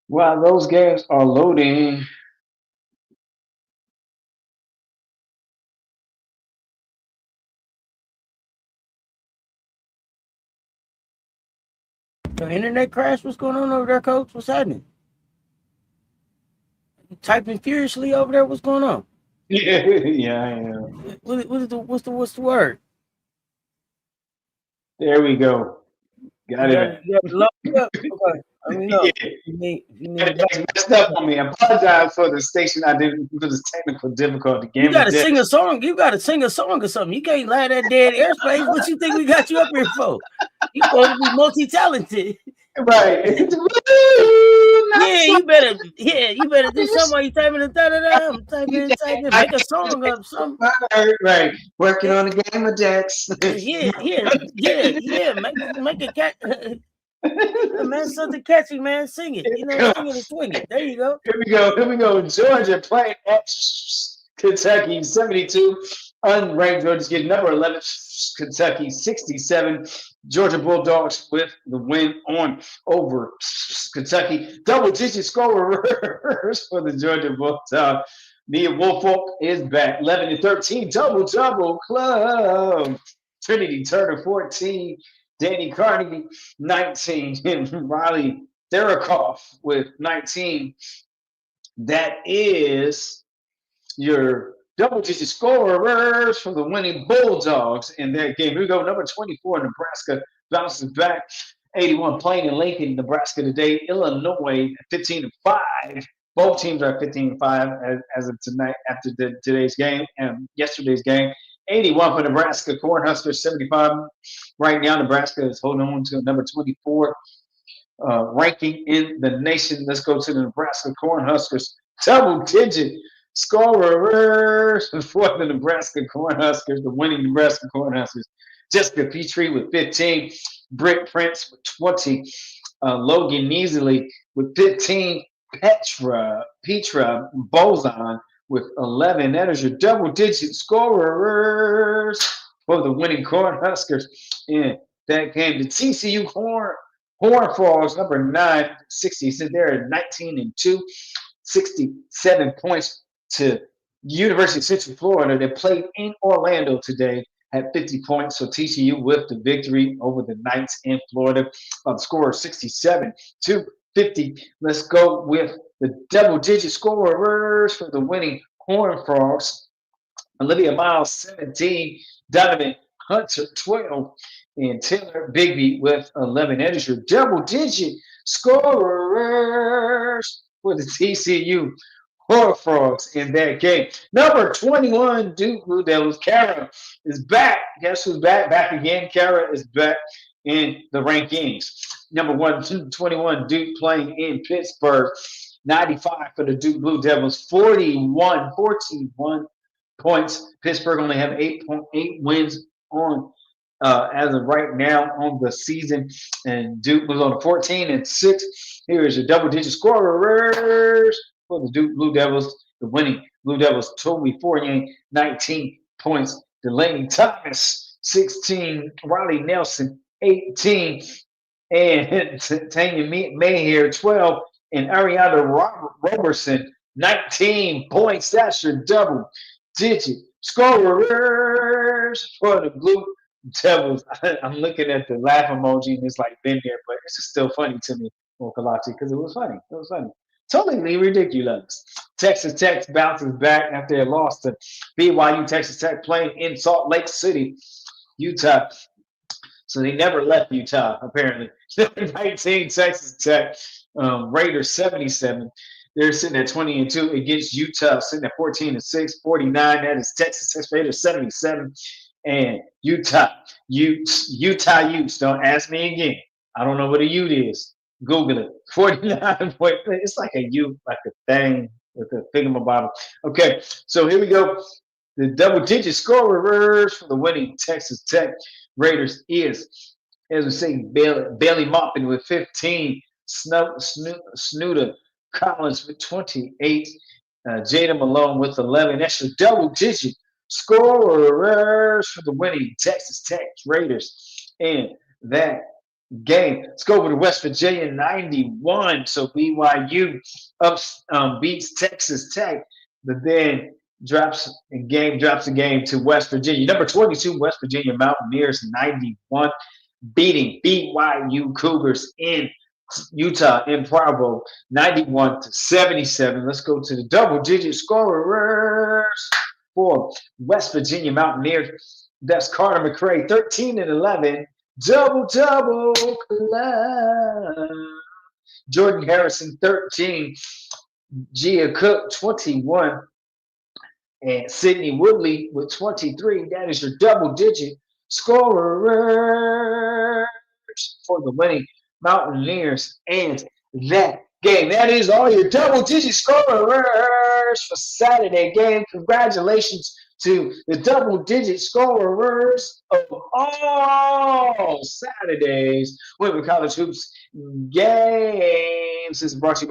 B: While those games are loading,
A: The internet crash? What's going on over there, Coach? What's happening? You typing furiously over there? What's going on?
B: yeah, I am.
A: What's the word?
B: There we go. Got it.
A: Okay. I mean, no.
B: Yeah.
A: You need
B: messed up on me. I apologize for the station. I didn't for this technical difficulty.
A: You gotta sing a song. You gotta sing a song or something. You can't lie that dead airspace. What you think we got you up here for? You supposed to be multi-talented.
B: Right.
A: You better do something while you typing the typing, make a song up, something.
B: Right. Working on the game of decks.
A: Yeah. Make a cat. Man, something catchy, man. Sing it. Sing it and swing it. There you go.
B: Here we go. Georgia playing at Kentucky, 72. Unranked Georgia's getting number 11. Kentucky, 67. Georgia Bulldogs with the win on over Kentucky. Double-digit scorers for the Georgia Bulldogs. Nia Woolfolk is back, 11-13. Double club. Trinity Turner, 14. Danny Carnegie, 19. And Riley Therakoff with 19. That is your double-digit scorers for the winning Bulldogs in that game. Here we go. Number 24, Nebraska bounces back. 81 playing in Lincoln, Nebraska today. Illinois 15-5. Both teams are 15-5 as of tonight after today's game and yesterday's game. 81 for Nebraska. Cornhuskers 75. Right now, Nebraska is holding on to number 24 ranking in the nation. Let's go to the Nebraska Cornhuskers. Double-digit scorers for the Nebraska Cornhuskers, the winning Nebraska Cornhuskers. Jessica Petrie with 15. Britt Prince with 20. Logan Neasley with 15. Petra Bozon with 11. That is your double-digit scorers for the winning Cornhuskers in that game. The TCU Horn Frogs, number 9, 60. So they're at 19-2, 67 points to University of Central Florida. They played in Orlando today, had 50 points. So TCU with the victory over the Knights in Florida. Score 67 to 50. Let's go with the double-digit scorers for the winning Horned Frogs. Olivia Miles, 17. Donovan Hunter, 12. And Taylor Bigby with 11. That is your double-digit scorers for the TCU Horned Frogs in that game. Number 21, Duke Blue Devils. Kara is back. Guess who's back? Back again. Kara is back in the rankings. Number 121, Duke playing in Pittsburgh. 95 for the Duke Blue Devils. 41 points. Pittsburgh only have 8.8 wins on as of right now on the season, and Duke was on 14-6. Here is your double-digit scorers for the Duke Blue Devils. The winning Blue Devils: Toby Fournier, 19 points. Delaney Thomas, 16. Riley Nelson, 18. And Tanya Mayher, 12. And Ariana Robertson, 19 points. That's your double-digit scorers for the Blue Devils. I'm looking at the laugh emoji and it's like been there, but it's just still funny to me, Okalachi, because it was funny. It was funny. Totally ridiculous. Texas Tech bounces back after they lost to BYU. Texas Tech playing in Salt Lake City, Utah. So they never left Utah, apparently. 19, Texas Tech. Raiders 77. They're sitting at 20-2 against Utah, sitting at 14-6, 49. That is Texas Tech. Raiders 77. And Utah Utes. Don't ask me again. I don't know what a Ute is. Google it. 49 point. It's like a Ute, like a thing with a thingamabobber. Okay, so here we go. The double-digit scorers for the winning Texas Tech Raiders is, as we say, Bailey Maupin with 15. Snuda Collins with 28. Jada Malone with 11. That's your double-digit scorers for the winning Texas Tech Raiders in that game. Let's go over to West Virginia, 91. So BYU beats Texas Tech, but then drops a game to West Virginia. Number 22, West Virginia Mountaineers, 91, beating BYU Cougars in Utah in Provo, 91-77. Let's go to the double-digit scorers for West Virginia Mountaineers. That's Carter McCray, 13-11. Double club. Jordan Harrison, 13. Gia Cook, 21. And Sydney Woodley with 23. That is your double-digit scorers for the winning Mountaineers and that game. That is all your double-digit scorers for Saturday game. Congratulations to the double-digit scorers of all Saturdays Women's College Hoops games. This is brought to you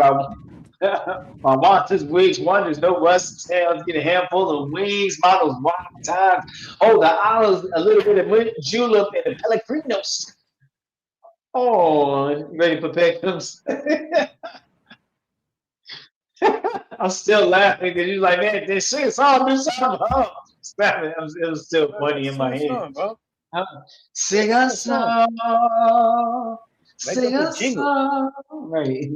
B: by Monsters Wigs, Wonders, No Rust Tails. Get a handful of wings, models, wild times. Hold the olives, a little bit of julep, and the Pellegrinos. On ready for pickums. I'm still laughing because you're like, man, they sing a song, do something. Oh, stop it. It was still funny in my head. Sing a song. Sing a song. Right.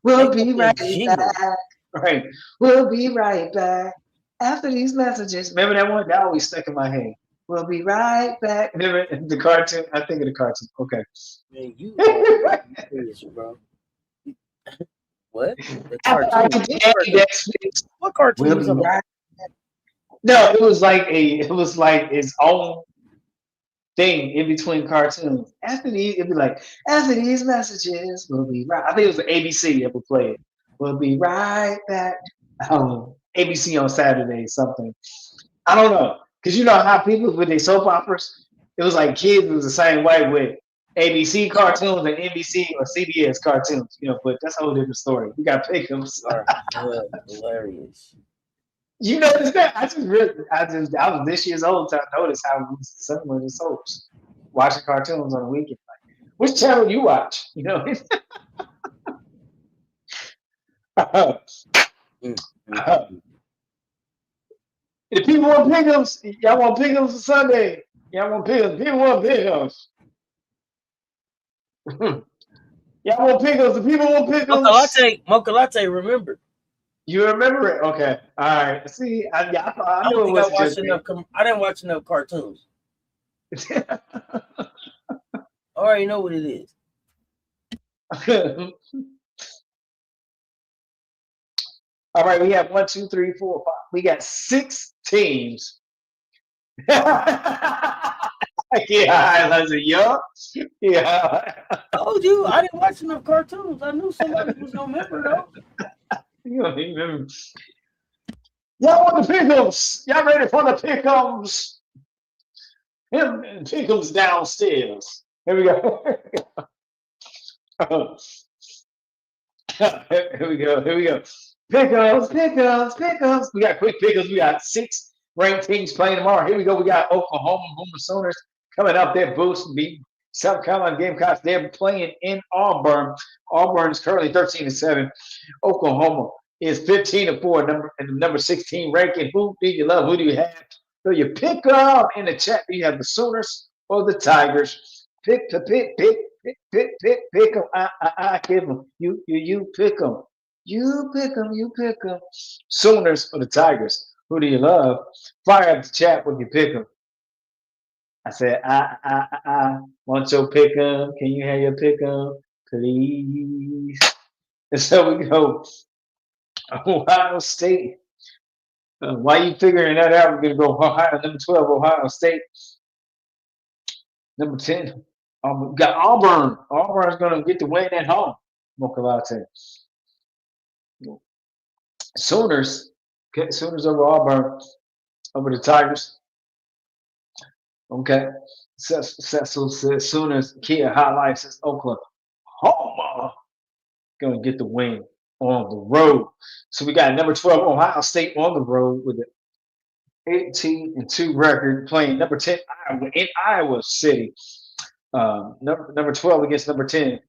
B: We'll be right back. Right. We'll be right back after these messages. Remember that one? That always stuck in my head. We'll be right back. Remember the cartoon? I think of the cartoon. Okay.
A: Man, you are serious, bro. What? The cartoon. What cartoon?
B: We'll be right back. No, it was like its own thing in between cartoons. After these, it'd be like, after these messages, we'll be right. I think it was the ABC that would play it. We'll be right back. ABC on Saturday, something. I don't know. Because you know how people with their soap operas, it was like kids was the same way with ABC cartoons and NBC or CBS cartoons, but that's a whole different story. We got pick'ems.
A: Hilarious.
B: You noticed that? I was this year's old to notice how it was similar to soaps. Watching cartoons on the weekend. Like, which channel you watch? The people want pick'ems. Y'all want pick'ems for Sunday. Y'all want pick'ems. People want pick'ems. Y'all want pick'ems. The people want pick'ems.
A: Mocha Latte, remember.
B: You remember it? Okay. All right. See, I knew it wasn't just me.
A: I didn't watch enough cartoons. I already know what it is.
B: All right, we have 1, 2, 3, 4, 5. We got 6 teams. Yeah, I said, yeah.
A: I told you I didn't watch enough cartoons. I knew somebody was gonna remember though.
B: You don't even remember. Y'all want the pick'ems? Y'all ready for the pick'ems? Pick'ems downstairs. Here we go. Here we go. Pick'ems. We got quick pick'ems. We got 6 ranked teams playing tomorrow. Here we go. We got Oklahoma Boomer Sooners coming up there, boosting beat South Carolina Gamecocks. They're playing in Auburn. Auburn is currently 13-7. Oklahoma is 15-4, number 16 ranking. Who do you love? Who do you have? So you pick up in the chat. Do you have the Sooners or the Tigers? Pick them. I give them. You pick them. You pick them. Sooners or the Tigers? Who do you love? Fire up the chat when you pick them. I said, I want your pick 'em. Can you have your pick 'em, please? And so we go, Ohio State. Why you figuring that out? We're going to go Ohio, number 12, Ohio State. Number 10, we got Auburn. Auburn's going to get the win at home. Mocha Latte. Sooners. Okay, Sooners over Auburn. Over the Tigers. Okay. Cecil says Sooners. Kia highlights says Oklahoma going to get the win on the road. So we got number 12 Ohio State on the road with an 18-2 record, playing number 10 Iowa in Iowa City. Number 12 against number 10.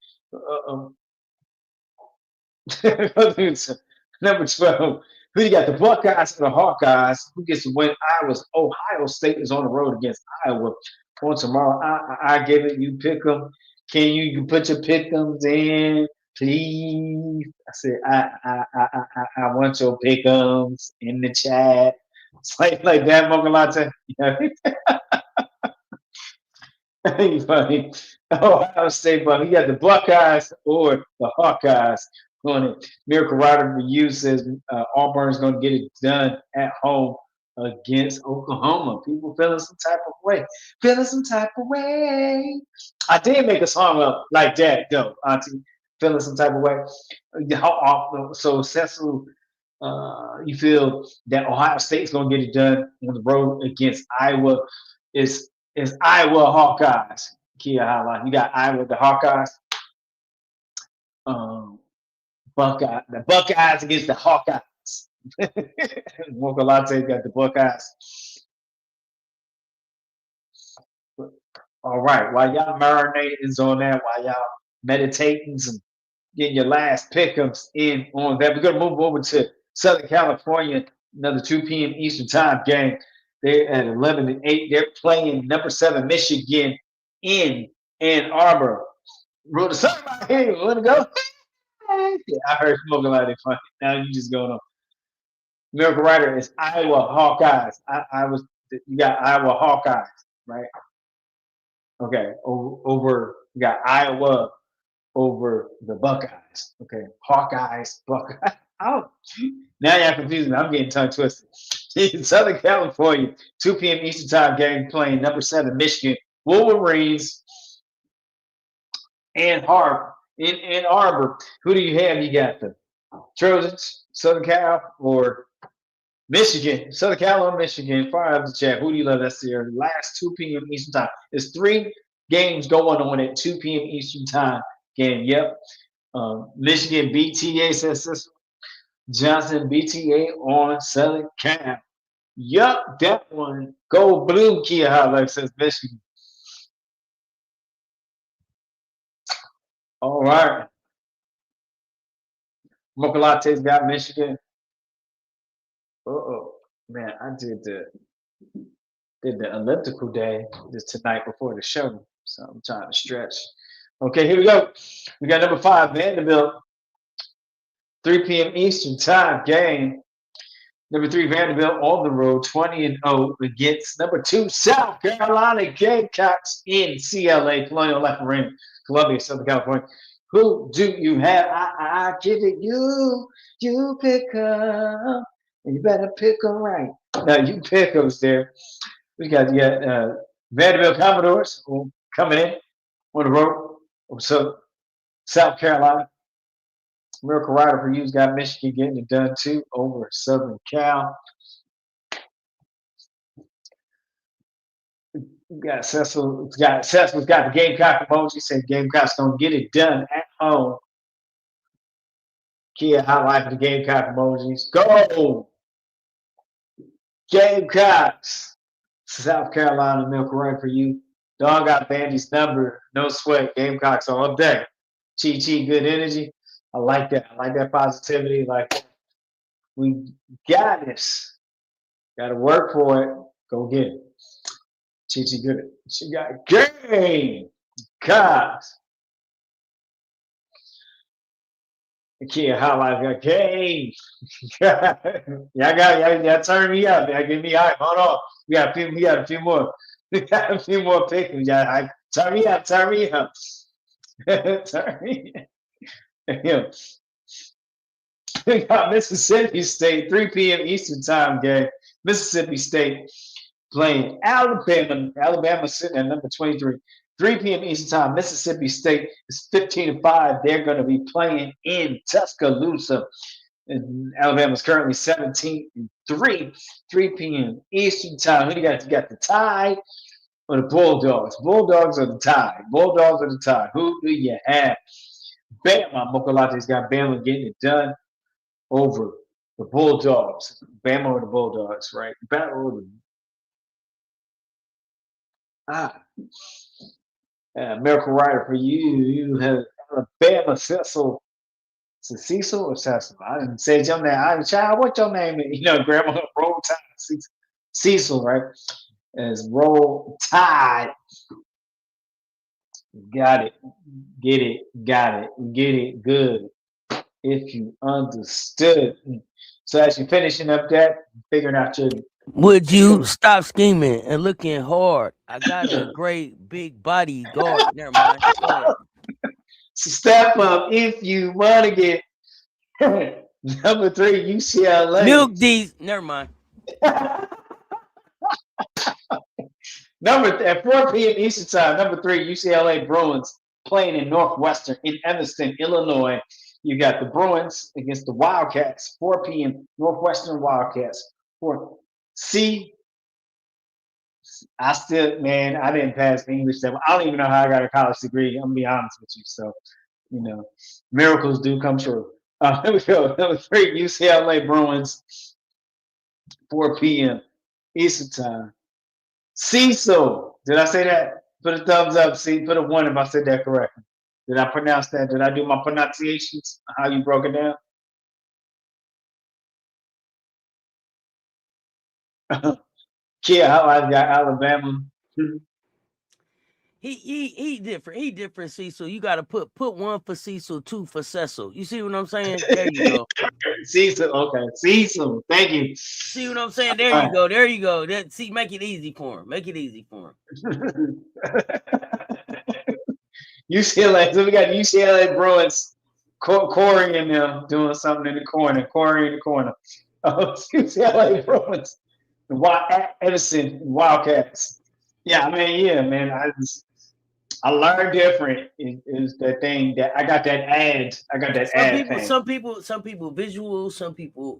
B: Number 12. Who you got? The Buckeyes and the Hawkeyes. Who gets to win? Ohio State is on the road against Iowa on tomorrow. I give it. You pick them. Can you put your pick'ems in, please? I said I want your pick'ems in the chat. It's like that, Mocha Latte. Funny. Ohio State, but you got the Buckeyes or the Hawkeyes on it. Miracle Rider for you says Auburn's going to get it done at home against Oklahoma. People feeling some type of way. I did make a song up like that, though, Auntie. Feeling some type of way. So, Cecil, you feel that Ohio State's going to get it done on the road against Iowa. Is Iowa Hawkeyes? Kia highlight. You got Iowa, the Hawkeyes. The Buckeyes against the Hawkeyes. Mocha Latte got the Buckeyes. All right. While y'all marinating on that, while y'all meditating and getting your last pick'ems in on that, we're going to move over to Southern California, another 2 p.m. Eastern Time game. They're at 11-8. They're playing number 7 Michigan in Ann Arbor. Roll the sun right here. Let it go. Yeah, I heard Smoking like it funny. Now you just going on. Miracle Rider is Iowa Hawkeyes. You got Iowa Hawkeyes, right? Okay. Over you got Iowa over the Buckeyes. Okay. Hawkeyes, Buckeyes. Oh, now y'all confusing me. I'm getting tongue twisted. In Southern California, 2 p.m. Eastern Time game playing number 7 Michigan Wolverines and Harbor in Ann Arbor. Who do you have? You got the Trojans, Southern Cal, or Michigan? Southern Cal or Michigan? Fire up the chat. Who do you love? That's their last 2 p.m. Eastern Time. There's 3 games going on at 2 p.m. Eastern Time game. Yep. Michigan BTA says this. Johnson BTA on Southern Cal. Yup, that one. Go blue, Kia Highlight says Michigan. All right. Mocha Latte's got Michigan. Oh man, I did the elliptical day just tonight before the show, so I'm trying to stretch. Okay, here we go. We got number 5 Vanderbilt, 3 p.m. Eastern Time game. Number 3 Vanderbilt on the road, 20-0 against number 2 South Carolina Gamecocks in CLA, Colonial Life Arena, Columbia, Southern California. Who do you have? I give it you. You pick up. And you better pick them right. Now you pick us there. We got Vanderbilt Commodores coming in on the road. So South Carolina. Miracle Rider for you's got Michigan getting it done too over Southern Cal. We got Cecil's got the Gamecock emoji saying Gamecocks don't get it done at home. Kia highlighting the Gamecock emojis. Go! Gamecocks! South Carolina Miracle Rider for you. Dog got Vandy's number. No sweat. Gamecocks all day. Chi, good energy. I like that. I like that positivity. Like, we got this. Got to work for it. Go get it. Chi good. She got game. Cops. The kid highlight got game. Y'all turn me up. Y'all give me hype. Hold on. We got a few more. We got a few more picks. Y'all turn me up. Turn me up. Turn me up. We got Mississippi State, 3 p.m. Eastern Time game. Mississippi State playing Alabama. Alabama sitting at number 23. 3 p.m. Eastern Time. Mississippi State is 15-5. They're going to be playing in Tuscaloosa. And Alabama's currently 17-3. 3 p.m. Eastern Time. Who do you got? You got the Tide or the Bulldogs? Bulldogs or the Tide? Bulldogs or the Tide? Who do you have? Bama. Mokolate's got Bama getting it done over the Bulldogs. Bama or the Bulldogs, right? Bama or the Miracle Rider for you. You have Alabama Cecil. Is it Cecil or Cecil? I didn't say your name. I child, what your name is? Grandma Roll Tide. Cecil, right? As Roll Tide. Got it. Get it. Got it. Get it. Good. If you understood. So as you're finishing up that, figuring out your...
A: Would you stop scheming and looking hard? I got a great big body guard. Never mind. Go ahead.
B: Step up if you want to get number 3 UCLA.
A: Milk these. Never mind.
B: At 4 p.m. Eastern Time, number 3 UCLA Bruins playing in Northwestern in Evanston, Illinois. You got the Bruins against the Wildcats. 4 p.m. Northwestern Wildcats. I didn't pass the English level. I don't even know how I got a college degree. I'm gonna be honest with you. So, miracles do come true. Here we go. Number 3 UCLA Bruins. 4 p.m. Eastern Time. Cecil. Did I say that? Put a thumbs up. See, put a 1 if I said that correctly. Did I pronounce that? Did I do my pronunciations? How you broke it down? Kia, how I got Alabama.
A: He different. He different, Cecil. You got to put 1 for Cecil, 2 for Cecil. You see what I'm saying? There you go.
B: Cecil, okay. Cecil, thank you.
A: See what I'm saying? There you go. There you go. Make it easy for him. Make it easy for him.
B: UCLA. So we got UCLA Bruins. Corey in there doing something in the corner. Corey in the corner. UCLA Bruins, Edison Wildcats. Yeah, I mean, yeah, man. I learned different. Is the thing that I got that ad. I got that ad thing.
A: Some people visual. Some people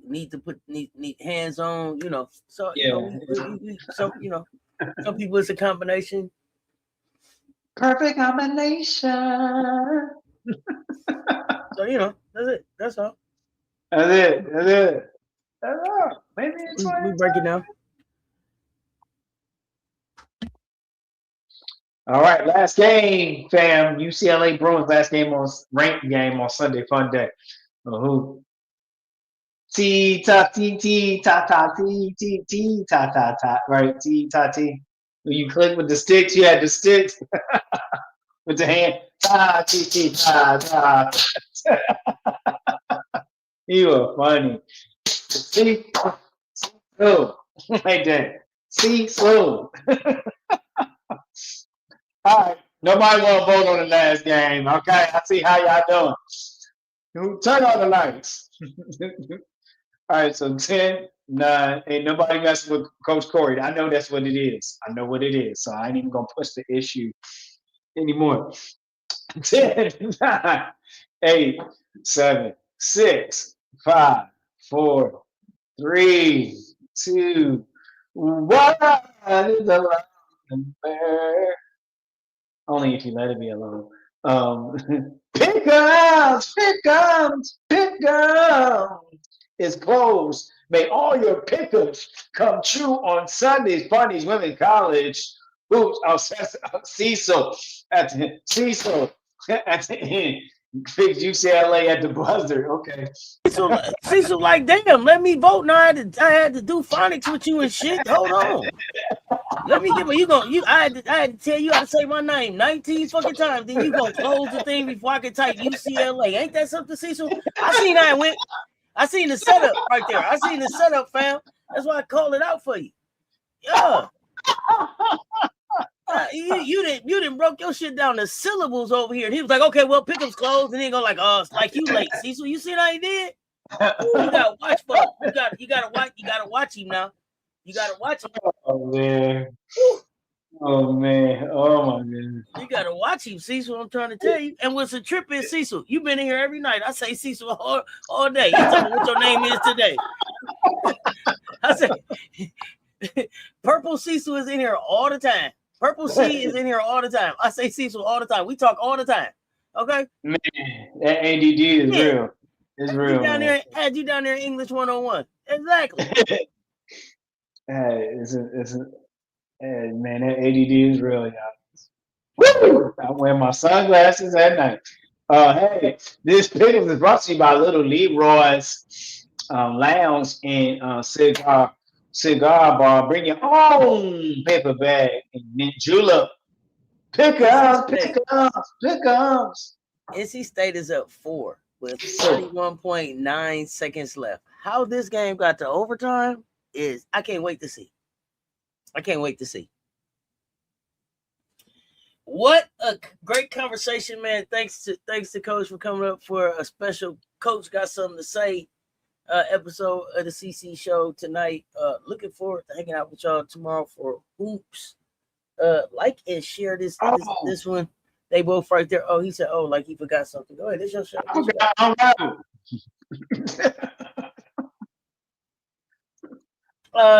A: need to need hands on. You know, so
B: Yeah.
A: some people it's a combination.
B: Perfect combination.
A: So that's it. That's all.
B: That's it. Maybe it's
A: we break it down.
B: All right, last game, fam. UCLA Bruins last game on ranked game on Sunday Fun Day. Who? T ta t t ta ta t t t ta ta ta. Right, t ta t. When you click with the sticks, you had the sticks with the hand. Ta t t ta ta. You are funny. See, slow like that. See, slow. All right. Nobody want to vote on the last game. Okay. I see how y'all doing. Turn on the lights. All right. So 10, 9, ain't nobody messing with Coach Corey. I know that's what it is. I know what it is. So I ain't even going to push the issue anymore. 10, 9, 8, 7, 6, 5, 4, 3, 2, 1. Only if you let it be alone. Pick'ems. It's closed. May all your pick'ems come true on Sundays. Funnies, Women College. Oops, Cecil at the end. Fix UCLA at the buzzer. Okay.
A: Cecil, like, damn, let me vote. Now I had to do phonics with you and shit. Hold on. Let me get I had to tell you how to say my name 19 fucking times. Then you gonna close the thing before I can type UCLA. Ain't that something, Cecil? I seen how it went. I seen the setup right there. I seen the setup, fam. That's why I called it out for you. Yeah. You didn't broke your shit down to syllables over here. And he was like, okay, well, pickup's closed. And he go like, it's like you late, Cecil. You see how he did? Ooh, you gotta watch, folks. You gotta watch him now. You gotta watch him.
B: Oh man. Oh man. Oh my goodness.
A: You gotta watch him, Cecil. I'm trying to tell you. And what's the trip is, Cecil? You've been in here every night. I say Cecil all day. You tell me what your name is today. I say Purple Cecil is in here all the time. Purple C is in here all the time. I say Cecil all the time. We talk all the time. Okay?
B: Man, that ADD is real. It's real.
A: Had you down there in English 101. Exactly.
B: Man, that ADD is real, y'all. Woo! I wear my sunglasses at night. Hey, this pickles is brought to you by Little Leroy's Lounge and Cigar Bar. Bring your own paper bag and mint julep. Pickles.
A: NC State is up 4 with 31.9 seconds left. How this game got to overtime is I can't wait to see. What a great conversation, man. Thanks to Coach for coming up for a special Coach Got Something to Say episode of the CC show tonight. Looking forward to hanging out with y'all tomorrow for hoops. Like and share this one. They both right there. Oh, he said, like he forgot something. Go ahead, this your show.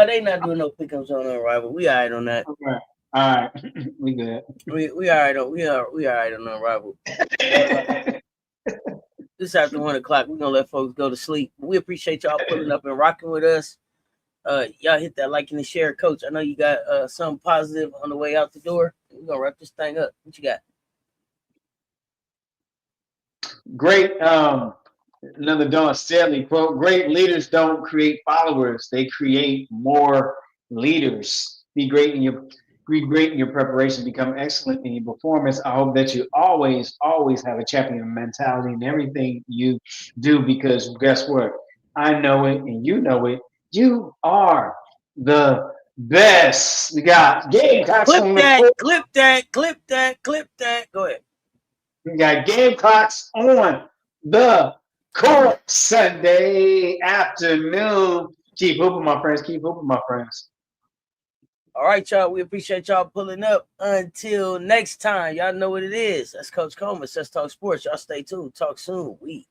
A: They not doing no pickups on Unrivaled. We all right on that.
B: Okay. All right, we good.
A: We all right on Unrivaled. This after 1 o'clock, we're gonna let folks go to sleep. We appreciate y'all pulling up and rocking with us. Y'all hit that like and the share, Coach. I know you got something positive on the way out the door. We're gonna wrap this thing up. What you got?
B: Great. Another Don Stanley quote: "Great leaders don't create followers; they create more leaders." Be great in your preparation. Become excellent in your performance. I hope that you always have a champion mentality in everything you do, because guess what? I know it, and you know it. You are the best. We got Gamecocks.
A: Clip that. Go ahead.
B: We got Gamecocks on the Court Sunday afternoon. Keep hooping, my friends. Keep hooping, my friends.
A: All right, y'all. We appreciate y'all pulling up. Until next time, y'all know what it is. That's Coach Coleman, Cess Talk Sports. Y'all stay tuned. Talk soon. We